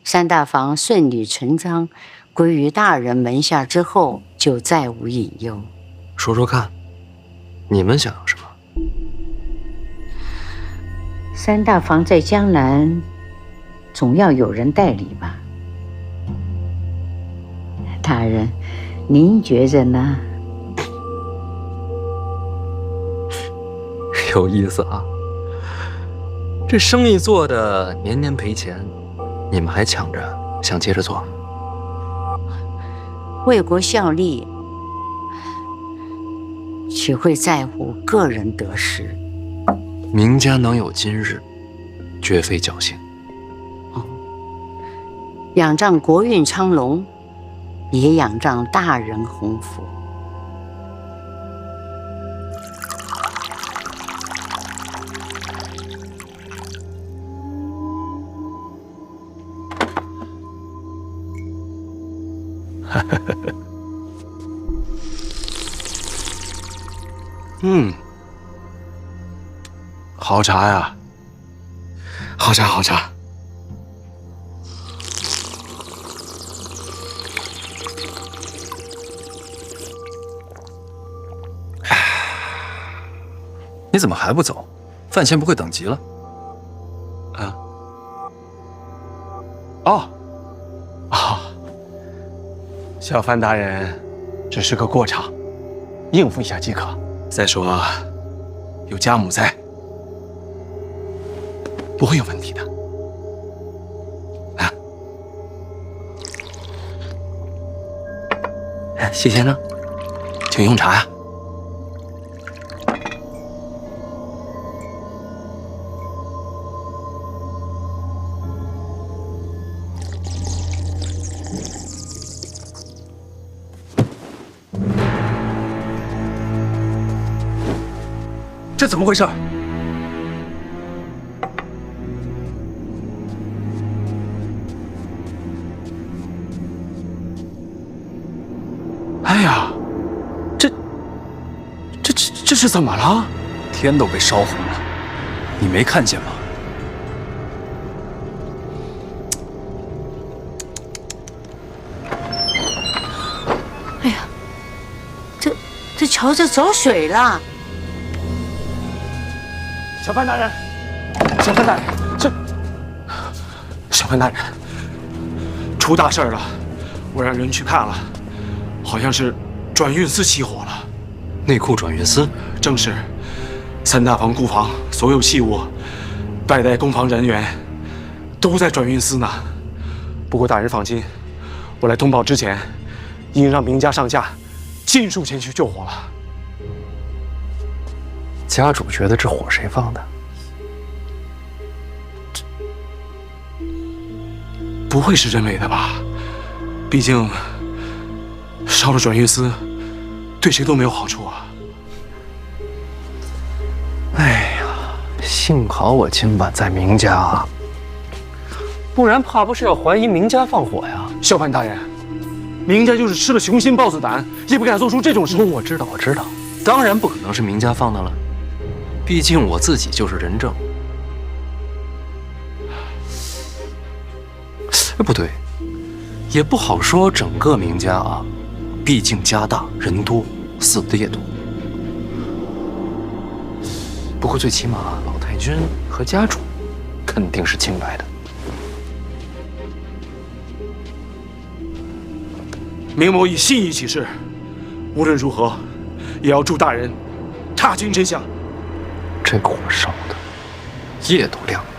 Speaker 4: 3大坊顺理成章归于大人门下之后，就再无隐忧。
Speaker 15: 说说看，你们想要什么
Speaker 4: ？3大坊在江南，总要有人代理吧？大人，您觉着呢？
Speaker 15: 有意思啊！这生意做的年年赔钱，你们还抢着想接着做？
Speaker 4: 为国效力，岂会在乎个人得失？
Speaker 15: 明家能有今日，绝非侥幸。
Speaker 4: 仰仗国运昌隆，也仰仗大人鸿福。
Speaker 12: 好茶呀，好茶好茶。
Speaker 15: 你怎么还不走？范闲不会等急了？
Speaker 12: 啊？哦，小范大人，只是个过场，应付一下即可。再说，有家母在，不会有问题的。啊，谢先生，请用茶呀。这怎么回事？哎呀，这是怎么了？
Speaker 15: 天都被烧红了，你没看见吗？
Speaker 4: 哎呀，这桥子走水了。
Speaker 12: 小范大人，小范大人，小范大人，出大事了！我让人去看了，好像是转运司起火了。
Speaker 15: 内库转运司？
Speaker 12: 正是。三大房库房所有器物，外带工房人员都在转运司呢。不过大人放心，我来通报之前，已经让明家上下尽数前去救火了。
Speaker 10: 家主觉得这火谁放的？
Speaker 12: 不会是人为的吧？毕竟烧了转运司，对谁都没有好处啊。
Speaker 10: 哎呀，幸好我今晚在明家啊，不然怕不是要怀疑明家放火呀。
Speaker 12: 小范大人，明家就是吃了雄心豹子胆，也不敢做出这种事。
Speaker 10: 我知道，
Speaker 15: 当然不可能是明家放的了。毕竟我自己就是人证。不对，也不好说整个明家啊，毕竟家大人多，死的也多。不过最起码老太君和家主肯定是清白的。
Speaker 12: 明某以信义起誓，无论如何也要助大人踏清真相。
Speaker 10: 这火烧的夜都亮了。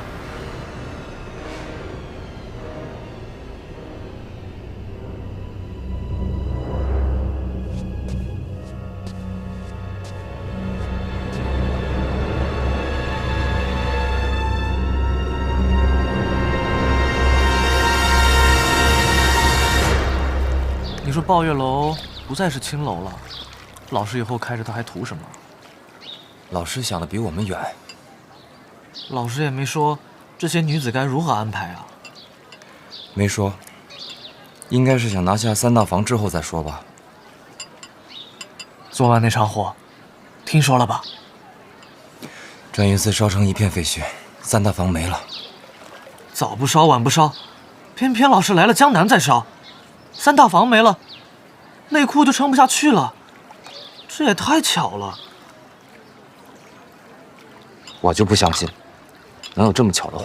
Speaker 16: 你说抱月楼不再是青楼了，老师以后开着它还图什么？
Speaker 17: 老师想的比我们远。
Speaker 16: 老师也没说这些女子该如何安排啊？
Speaker 17: 没说，应该是想拿下三大房之后再说吧。
Speaker 16: 昨晚那场火，听说了吧？
Speaker 17: 转运司烧成一片废墟，三大房没了。
Speaker 16: 早不烧晚不烧，偏偏老师来了江南再烧，三大房没了，内库就撑不下去了，这也太巧了。
Speaker 17: 我就不相信，能有这么巧的活。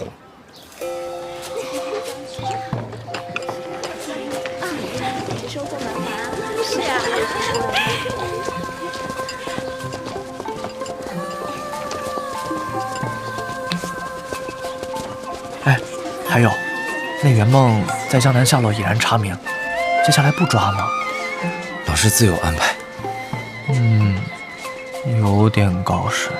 Speaker 13: 收过门吗？是呀。
Speaker 16: 哎，还有，那圆梦在江南下落已然查明，接下来不抓吗？
Speaker 17: 老师自有安排。
Speaker 16: 有点高深。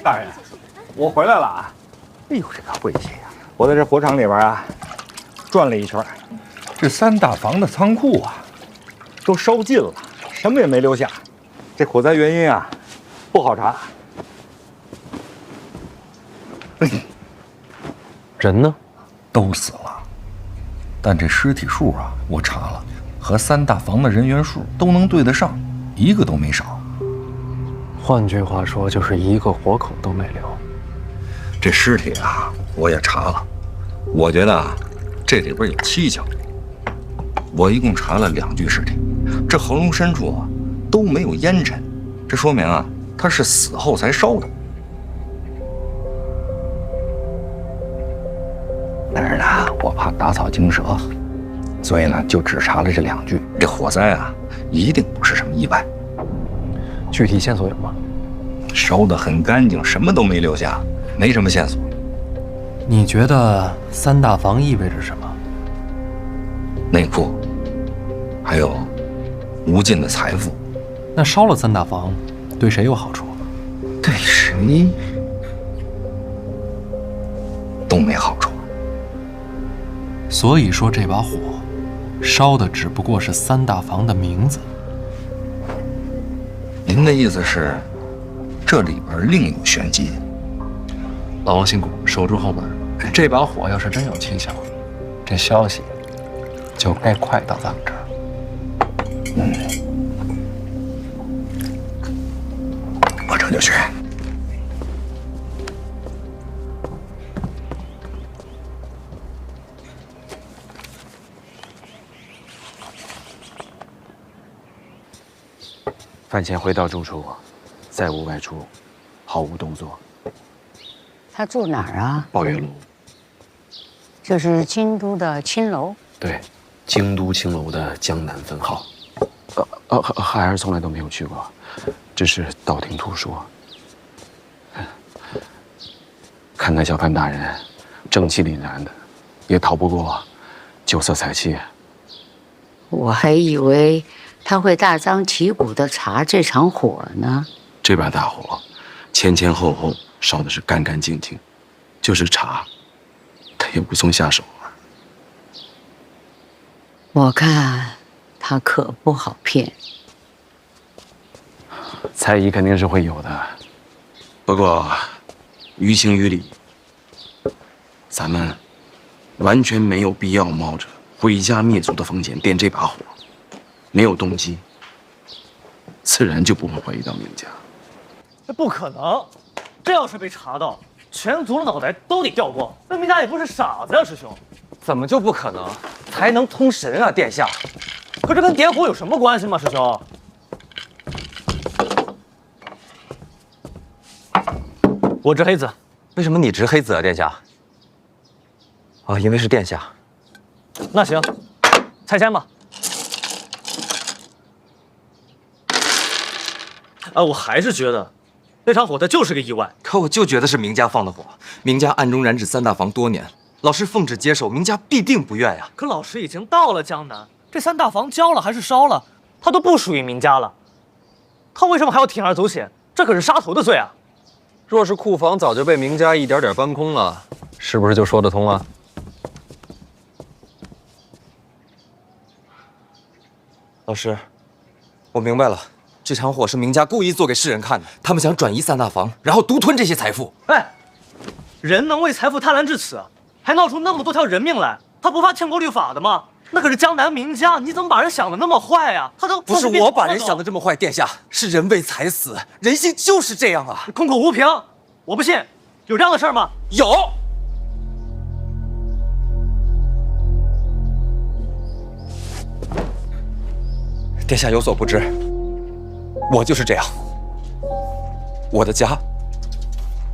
Speaker 3: 大人，我回来了啊！哎呦，这个晦气呀！我在这火场里边啊转了一圈，这三大房的仓库啊都烧尽了，什么也没留下。这火灾原因啊不好查。
Speaker 10: 人呢？
Speaker 18: 都死了，但这尸体数啊，我查了，和三大房的人员数都能对得上，一个都没少。
Speaker 10: 换句话说，就是一个活口都没留。
Speaker 18: 这尸体啊，我也查了，我觉得啊，这里边有蹊跷。我一共查了2具尸体，这喉咙深处啊都没有烟尘，这说明啊，他是死后才烧的。但是呢，我怕打草惊蛇，所以呢，就只查了这2具。这火灾啊，一定不是什么意外。
Speaker 10: 具体线索有吗？
Speaker 18: 烧得很干净，什么都没留下，没什么线索。
Speaker 5: 你觉得三大房意味着什么？
Speaker 18: 内库，还有无尽的财富。
Speaker 5: 那烧了三大房，对谁有好处？
Speaker 18: 对谁都没好处。
Speaker 5: 所以说这把火，烧的只不过是三大房的名字。
Speaker 18: 您的意思是，这里边另有玄机？
Speaker 10: 老王辛苦，守住后门。这把火要是真有蹊跷，这消息就该快到咱们这儿。
Speaker 18: 我这就去。
Speaker 7: 饭前回到住处，再无外出，毫无动作。
Speaker 4: 他住哪儿啊？
Speaker 7: 抱月楼。
Speaker 4: 就是京都的青楼。
Speaker 7: 对，京都青楼的江南分号。孩儿从来都没有去过，只是道听途说。看来小潘大人正气凛然的，也逃不过酒色财气。
Speaker 4: 我还以为他会大张旗鼓地查这场火呢。
Speaker 7: 这把大火前前后后烧的是干干净净，就是查，他也无从下手啊。
Speaker 4: 我看他可不好骗。
Speaker 7: 猜疑肯定是会有的，不过于情于理，咱们完全没有必要冒着毁家灭族的风险点这把火。没有动机，自然就不会怀疑到明家。
Speaker 16: 这不可能，这要是被查到，全族的脑袋都得掉光。那明家也不是傻子呀，师兄。
Speaker 6: 怎么就不可能？才能通神啊，殿下！
Speaker 16: 可这跟点火有什么关系吗，师兄？我执黑子。
Speaker 6: 为什么你执黑子啊，殿下？啊，因为是殿下。
Speaker 16: 那行，拆迁吧。我还是觉得那场火它就是个意外。
Speaker 17: 可我就觉得是明家放的火，明家暗中染指三大房多年，老师奉旨接手，明家必定不愿呀。
Speaker 16: 可老师已经到了江南，这三大房交了还是烧了，他都不属于明家了，他为什么还要铤而走险？这可是杀头的罪啊！
Speaker 5: 若是库房早就被明家一点点搬空了，是不是就说得通了？
Speaker 17: 老师，我明白了。这场火是明家故意做给世人看的，他们想转移三大房，然后独吞这些财富。
Speaker 16: 哎，人能为财富贪婪至此，还闹出那么多条人命来，他不怕天国律法的吗？那可是江南名家，你怎么把人想的那么坏呀？他都
Speaker 17: 不是我把人想的这么坏，殿下，是人为财死，人性就是这样啊！
Speaker 16: 空口无凭，我不信，有这样的事儿吗？
Speaker 17: 有。殿下有所不知。我就是这样，我的家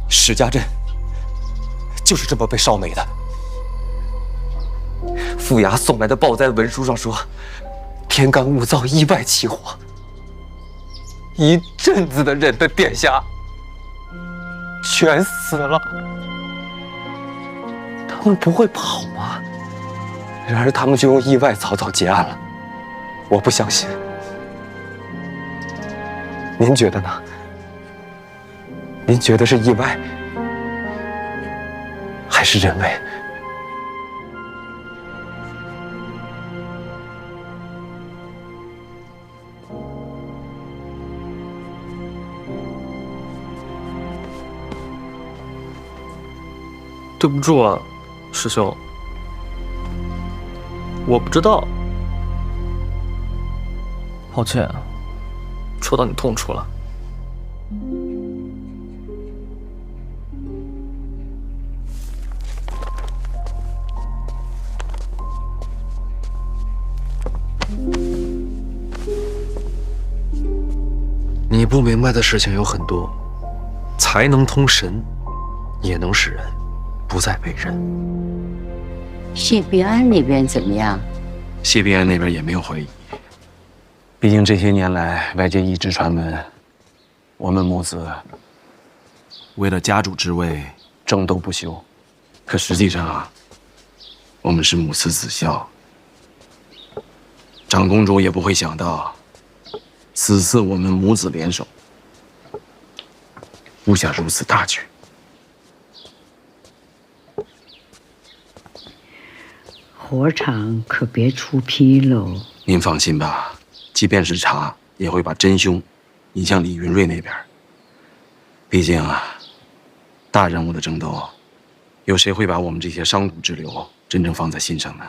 Speaker 17: 史家镇就是这么被烧没的。府衙送来的报灾文书上说，天干物燥，意外起火。一镇子的人的殿下全死了，他们不会跑吗？然而他们就用意外草草结案了，我不相信。您觉得呢？您觉得是意外，还是人为？
Speaker 10: 对不住啊，师兄，我不知道，抱歉，戳到你痛处了。
Speaker 7: 你不明白的事情有很多，才能通神，也能使人不再被人。
Speaker 4: 谢必安那边怎么样？
Speaker 7: 谢必安那边也没有怀疑，毕竟这些年来，外界一直传闻，我们母子为了家主之位争斗不休。可实际上啊，我们是母慈子孝。长公主也不会想到，此次我们母子联手，布下如此大局。
Speaker 4: 火场可别出纰漏。
Speaker 7: 您放心吧，即便是查，也会把真凶引向李云瑞那边。毕竟啊，大人物的争斗，有谁会把我们这些商贾之流真正放在心上呢？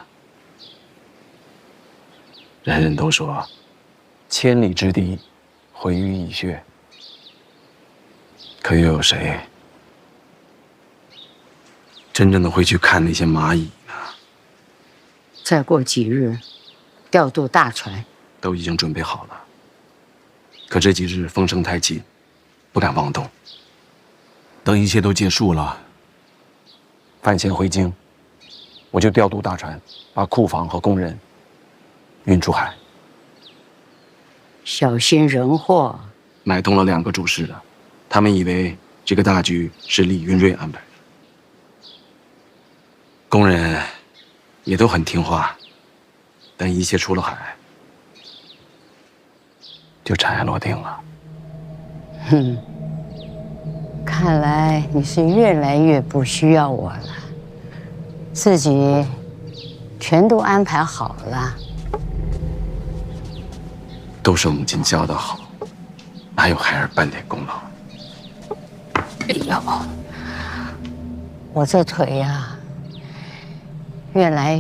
Speaker 7: 人人都说，千里之堤，毁于蚁穴。可又有谁真正的会去看那些蚂蚁呢？
Speaker 4: 再过几日，调度大船，
Speaker 7: 都已经准备好了。可这几日风声太紧，不敢妄动。等一切都结束了，范闲回京，我就调度大船，把库房和工人运出海。
Speaker 4: 小心人祸。
Speaker 7: 买通了2个主事的，他们以为这个大局是李云瑞安排的。工人也都很听话，但一切出了海，就尘埃落定了。
Speaker 4: 哼，看来你是越来越不需要我了，自己全都安排好了。
Speaker 7: 都是母亲教的好，哪有孩儿半点功劳？
Speaker 4: 哎呦，我这腿呀，越来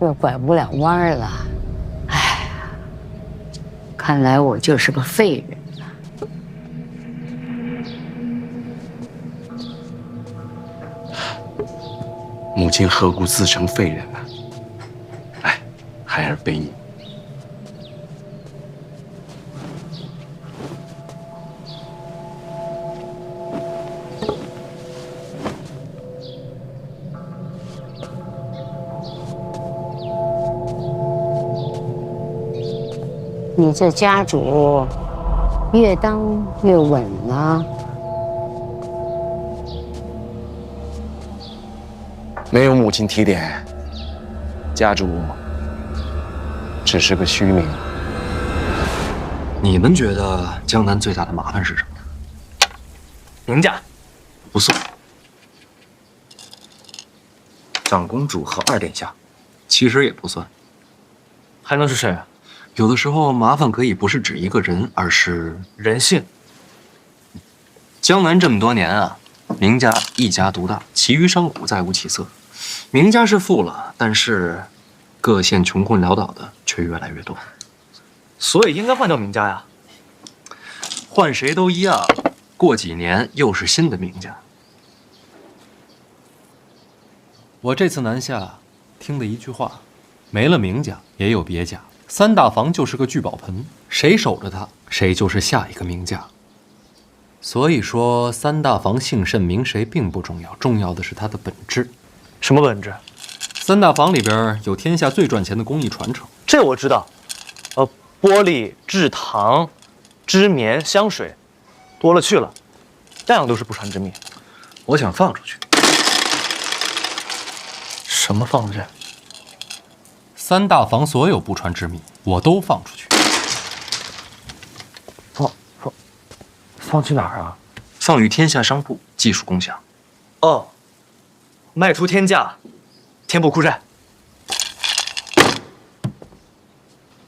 Speaker 4: 越拐不了弯儿了。哎呀，看来我就是个废人了。
Speaker 7: 母亲何故自称废人呢？哎，孩儿背你。
Speaker 4: 你这家主越当越稳了。
Speaker 7: 没有母亲提点，家主只是个虚名。
Speaker 15: 你们觉得江南最大的麻烦是什么？
Speaker 16: 明家
Speaker 15: 不算。长公主和2殿下，其实也不算。
Speaker 16: 还能是谁啊？
Speaker 15: 有的时候麻烦可以不是指一个人，而是
Speaker 16: 人性。
Speaker 15: 江南这么多年啊，明家一家独大，其余商贾再无起色。明家是富了，但是各县穷困潦倒的却越来越多。
Speaker 16: 所以应该换掉明家呀。
Speaker 15: 换谁都一样，过几年又是新的明家。
Speaker 5: 我这次南下，听的一句话，没了明家也有别家。3大房就是个聚宝盆，谁守着它，谁就是下一个名家。所以说，3大房姓甚名谁并不重要，重要的是它的本质。
Speaker 16: 什么本质？
Speaker 5: 三大房里边有天下最赚钱的工艺传承，
Speaker 16: 这我知道。玻璃、制糖、织棉、香水，多了去了，样样都是不传之秘。
Speaker 15: 我想放出去。
Speaker 16: 什么放出去？
Speaker 5: 三大房所有不传之秘，我都放出去。
Speaker 16: 放去哪儿啊？
Speaker 15: 放于天下商铺，技术共享。
Speaker 16: 哦，卖出天价，填补库债。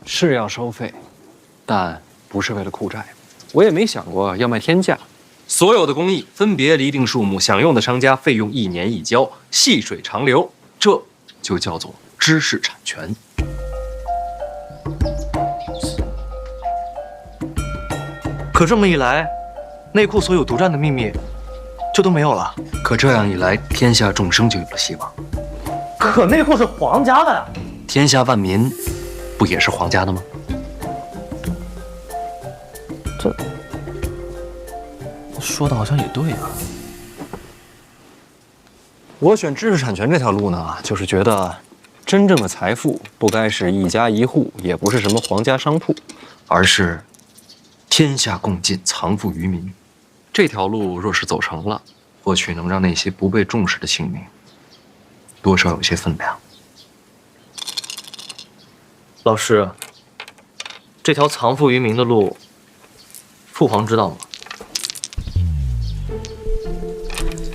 Speaker 7: 是要收费，但不是为了库债。我也没想过要卖天价。
Speaker 15: 所有的工艺分别厘定数目，享用的商家费用1年一交，细水长流，这就叫做知识产权。
Speaker 16: 可这么一来，内库所有独占的秘密就都没有了。
Speaker 15: 可这样一来，天下众生就有了希望。
Speaker 16: 可内库是皇家的呀，
Speaker 15: 天下万民不也是皇家的吗？
Speaker 16: 这说的好像也对啊。
Speaker 15: 我选知识产权这条路呢，就是觉得真正的财富不该是一家一户，也不是什么皇家商铺，而是天下共进，藏富于民。这条路若是走成了，或许能让那些不被重视的性命多少有些分量。
Speaker 16: 老师，这条藏富于民的路，父皇知道吗？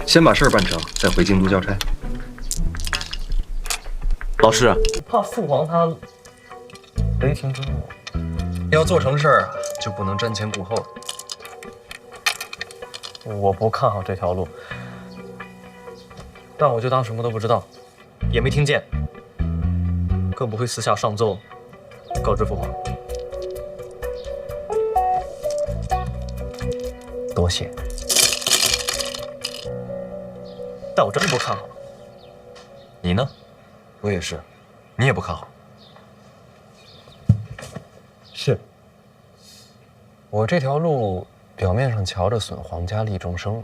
Speaker 15: 先把事儿办成，再回京都交差。
Speaker 16: 老师，怕父皇他雷霆之怒。
Speaker 5: 要做成事儿，就不能瞻前顾后。
Speaker 16: 我不看好这条路，但我就当什么都不知道，也没听见，更不会私下上奏告知父皇。多谢，但我真不看好。
Speaker 5: 你呢？我也是，你也不看好。
Speaker 16: 是。
Speaker 5: 我这条路表面上瞧着损皇家利众生，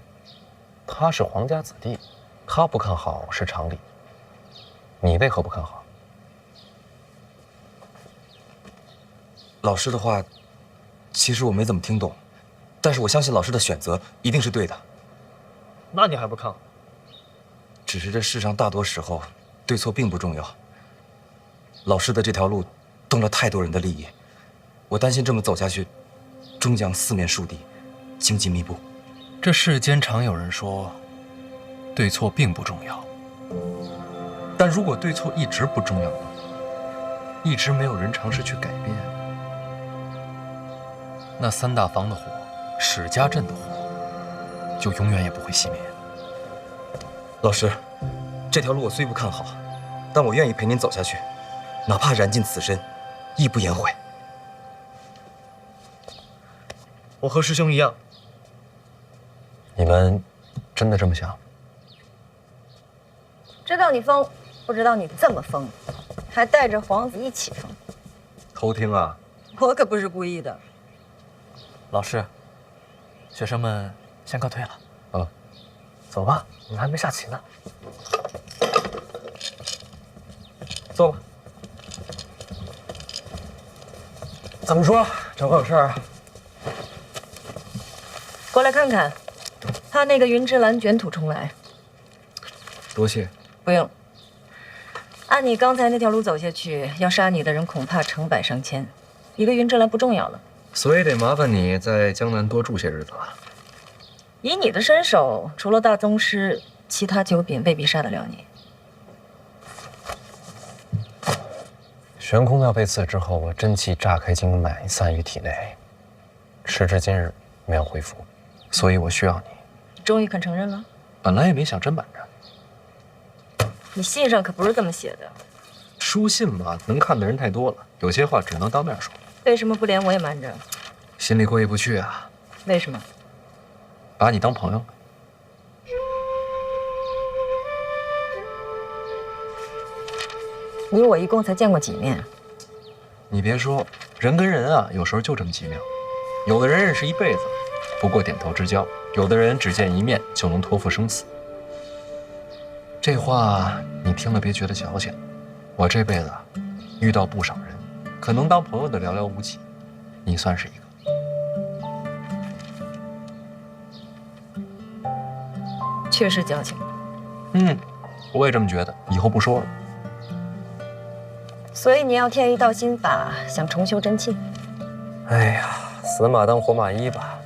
Speaker 5: 他是皇家子弟，他不看好是常理。你为何不看好？
Speaker 6: 老师的话，其实我没怎么听懂，但是我相信老师的选择一定是对的。
Speaker 16: 那你还不看好？
Speaker 6: 只是这世上大多时候，对错并不重要。老师的这条路动了太多人的利益，我担心这么走下去，终将四面树敌，荆棘密布。
Speaker 5: 这世间常有人说，对错并不重要。但如果对错一直不重要呢？一直没有人尝试去改变，那三大房的火，史家镇的火，就永远也不会熄灭。
Speaker 6: 老师，这条路我虽不看好，但我愿意陪您走下去，哪怕燃尽此身，亦不言悔。
Speaker 16: 我和师兄一样。
Speaker 5: 你们真的这么想？
Speaker 11: 知道你疯，不知道你这么疯，还带着皇子一起疯。
Speaker 5: 偷听啊！
Speaker 11: 我可不是故意的。
Speaker 16: 老师，学生们先告退了。
Speaker 5: 啊，
Speaker 16: 走吧，我们还没下棋呢。坐吧。怎么说？找我有事儿啊？
Speaker 11: 过来看看，怕那个云之蓝卷土重来。
Speaker 5: 多谢。
Speaker 11: 不用。按你刚才那条路走下去，要杀你的人恐怕成百上千，一个云之蓝不重要了。
Speaker 5: 所以得麻烦你在江南多住些日子了。
Speaker 11: 以你的身手，除了大宗师，其他九品未必杀得了你。
Speaker 5: 悬空庙被刺之后，我真气炸开经脉，散于体内，时至今日没有恢复，所以我需要你。
Speaker 11: 终于肯承认了？
Speaker 5: 本来也没想真瞒着。
Speaker 11: 你信上可不是这么写的。
Speaker 5: 书信嘛，能看的人太多了，有些话只能当面说。
Speaker 11: 为什么不连我也瞒着？
Speaker 5: 心里过意不去啊。
Speaker 11: 为什么？
Speaker 5: 把你当朋友。
Speaker 11: 你我一共才见过几面？
Speaker 5: 你别说，人跟人啊，有时候就这么奇妙。有的人认识一辈子，不过点头之交；有的人只见一面就能托付生死。
Speaker 15: 这话你听了别觉得矫情，我这辈子遇到不少人，可能当朋友的寥寥无几，你算是一个。
Speaker 11: 确实矫情。
Speaker 15: 我也这么觉得，以后不说了。
Speaker 11: 所以你要添一道心法，想重修真气。
Speaker 15: 哎呀，死马当活马医吧。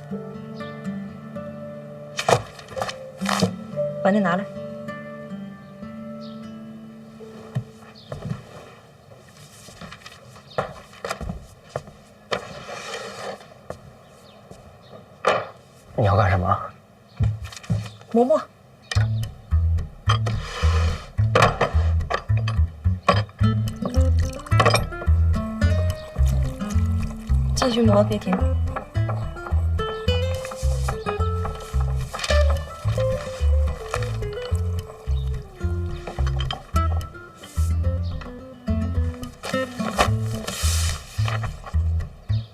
Speaker 11: 把那拿来。
Speaker 10: 你要干什么？
Speaker 11: 磨磨。继续磨，别停。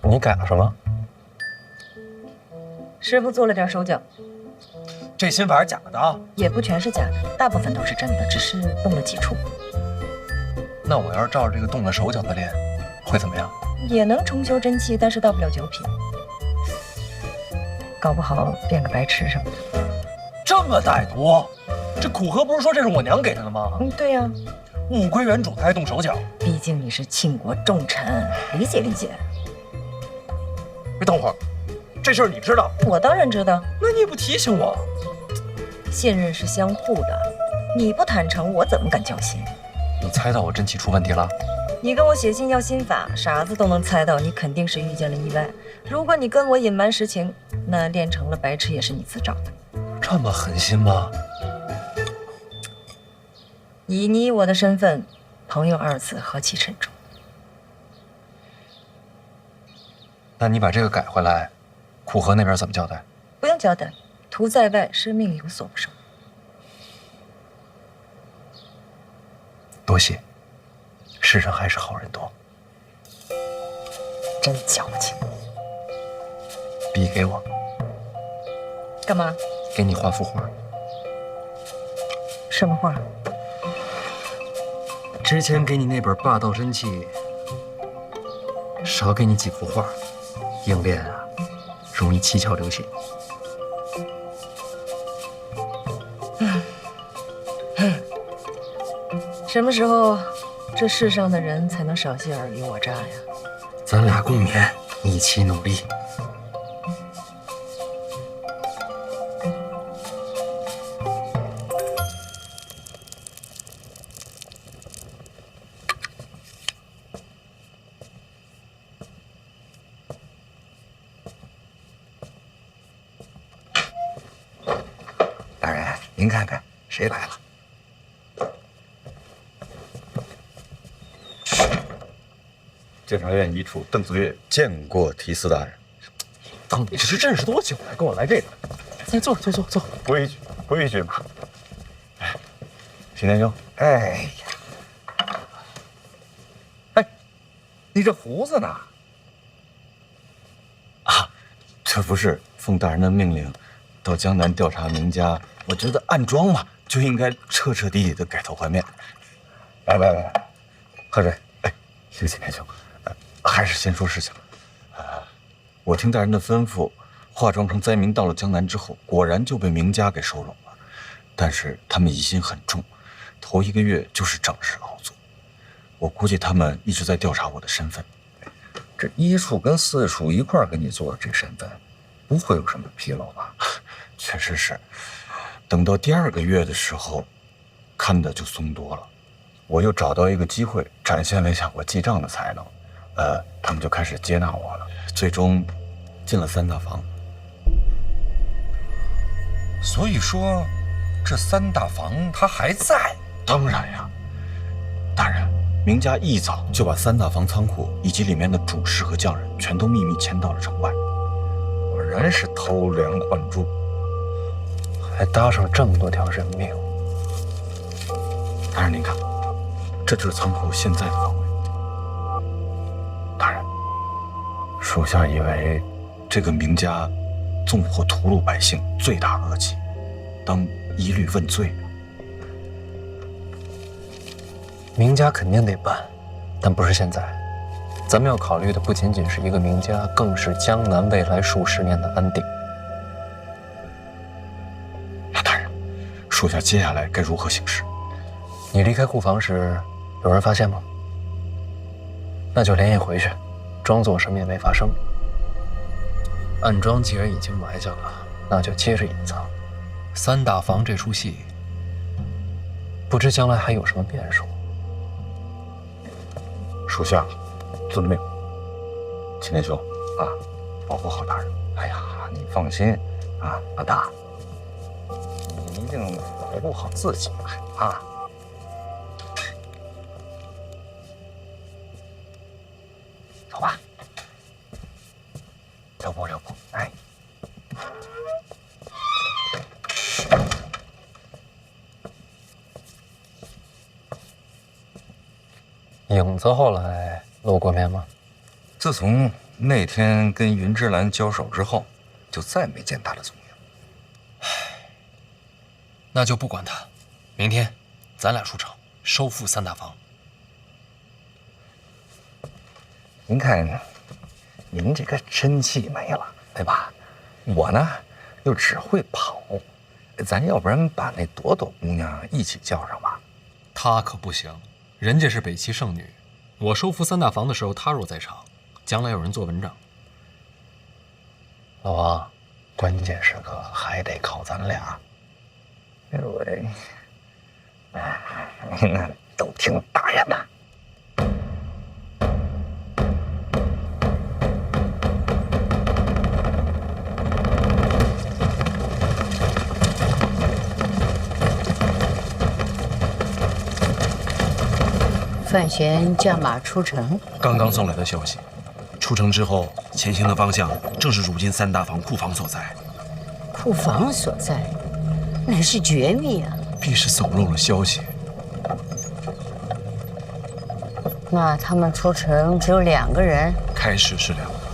Speaker 15: 你改了什么？
Speaker 11: 师傅做了点手脚，
Speaker 10: 这心法是假的啊？
Speaker 11: 也不全是假的，大部分都是真的，只是动了几处。
Speaker 15: 那我要是照着这个动了手脚的练，会怎么样？
Speaker 11: 也能重修真气，但是到不了9品，搞不好变个白痴什么的。
Speaker 10: 这么歹毒？这苦荷不是说这是我娘给他的吗？
Speaker 11: 对呀，
Speaker 10: 物归原主，他还动手脚。
Speaker 11: 毕竟你是庆国重臣，理解理解。
Speaker 10: 等会儿，这事儿你知道？
Speaker 11: 我当然知道。
Speaker 10: 那你也不提醒我？
Speaker 11: 信任是相互的，你不坦诚，我怎么敢交心？
Speaker 15: 你猜到我真气出问题了？
Speaker 11: 你跟我写信要心法，傻子都能猜到，你肯定是遇见了意外。如果你跟我隐瞒实情，那练成了白痴也是你自找的。
Speaker 15: 这么狠心吗？
Speaker 11: 以你我的身份，朋友2字何其沉重。
Speaker 15: 那你把这个改回来，苦荷那边怎么交代？
Speaker 11: 不用交代，徒在外，生命有所不受。
Speaker 15: 多谢，世上还是好人多。
Speaker 11: 真矫情。
Speaker 15: 笔给我。
Speaker 11: 干嘛？
Speaker 15: 给你画幅画。
Speaker 11: 什么画？
Speaker 15: 之前给你那本《霸道真气》，少给你几幅画，硬练啊，容易七窍流血。
Speaker 11: 什么时候这世上的人才能少些尔虞我诈呀？
Speaker 15: 咱俩共勉，一起努力。
Speaker 6: 大人，您看看谁来了？
Speaker 3: 监察院一处邓子越见过提司大人。
Speaker 10: 当你这是认识多久了，跟我来这个？来，坐。
Speaker 3: 规矩嘛。哎，邢天兄，
Speaker 6: 哎呀，哎，你这胡子呢？
Speaker 3: 啊，这不是奉大人的命令，到江南调查名家，我觉得暗桩嘛，就应该彻彻底底的改头换面。来，喝水。哎，邢天兄。还是先说事情。我听大人的吩咐，化妆成灾民到了江南之后，果然就被名家给收拢了。但是他们疑心很重，头1个月就是整日劳作。我估计他们一直在调查我的身份。
Speaker 6: 这1处跟4处一块儿给你做的这身份，不会有什么纰漏吧？
Speaker 3: 确实是。等到第2个月的时候，看的就松多了。我又找到一个机会，展现了一下我记账的才能。他们就开始接纳我了，最终进了3大房。
Speaker 18: 所以说，这3大房他还在？
Speaker 3: 当然呀，大人，名家一早就把3大房仓库以及里面的主事和匠人全都秘密迁到了城外。
Speaker 6: 果然是偷梁换柱，
Speaker 10: 还搭上这么多条人命。
Speaker 3: 大人，您看，这就是仓库现在的方位。大人，属下以为这个名家纵火屠戮百姓，罪大恶极，当一律问罪。
Speaker 5: 明家肯定得办，但不是现在。咱们要考虑的不仅仅是一个明家，更是江南未来数十年的安定。
Speaker 18: 大人，说下接下来该如何行事？
Speaker 5: 你离开库房时，有人发现吗？那就连夜回去，装作什么也没发生。暗桩既然已经埋下了，那就接着隐藏。三大房这出戏，不知将来还有什么变数。
Speaker 18: 属下遵命。青莲兄啊，保护好大人。
Speaker 6: 哎呀，你放心啊，老大，你一定保护好自己啊。走吧，留步留步，哎。
Speaker 5: 影子后来露过面吗？
Speaker 18: 自从那天跟云芝兰交手之后，就再没见他的踪影。
Speaker 5: 那就不管他，明天咱俩出城收复三大房。
Speaker 6: 您看，您这个真气没了，对吧？我呢，又只会跑，咱要不然把那朵朵姑娘一起叫上吧？
Speaker 5: 她可不行，人家是北齐圣女。我收复三大房的时候，她若在场，将来有人做文章。老王，关键时刻还得靠咱俩。
Speaker 6: 那都听大人的。
Speaker 4: 范闲驾马出城，
Speaker 12: 刚刚送来的消息，出城之后前行的方向正是如今三大房库房所在。
Speaker 4: 库房所在，乃是绝密啊！
Speaker 12: 必是走漏了消息。
Speaker 4: 那他们出城只有2个人？
Speaker 12: 开始是2个。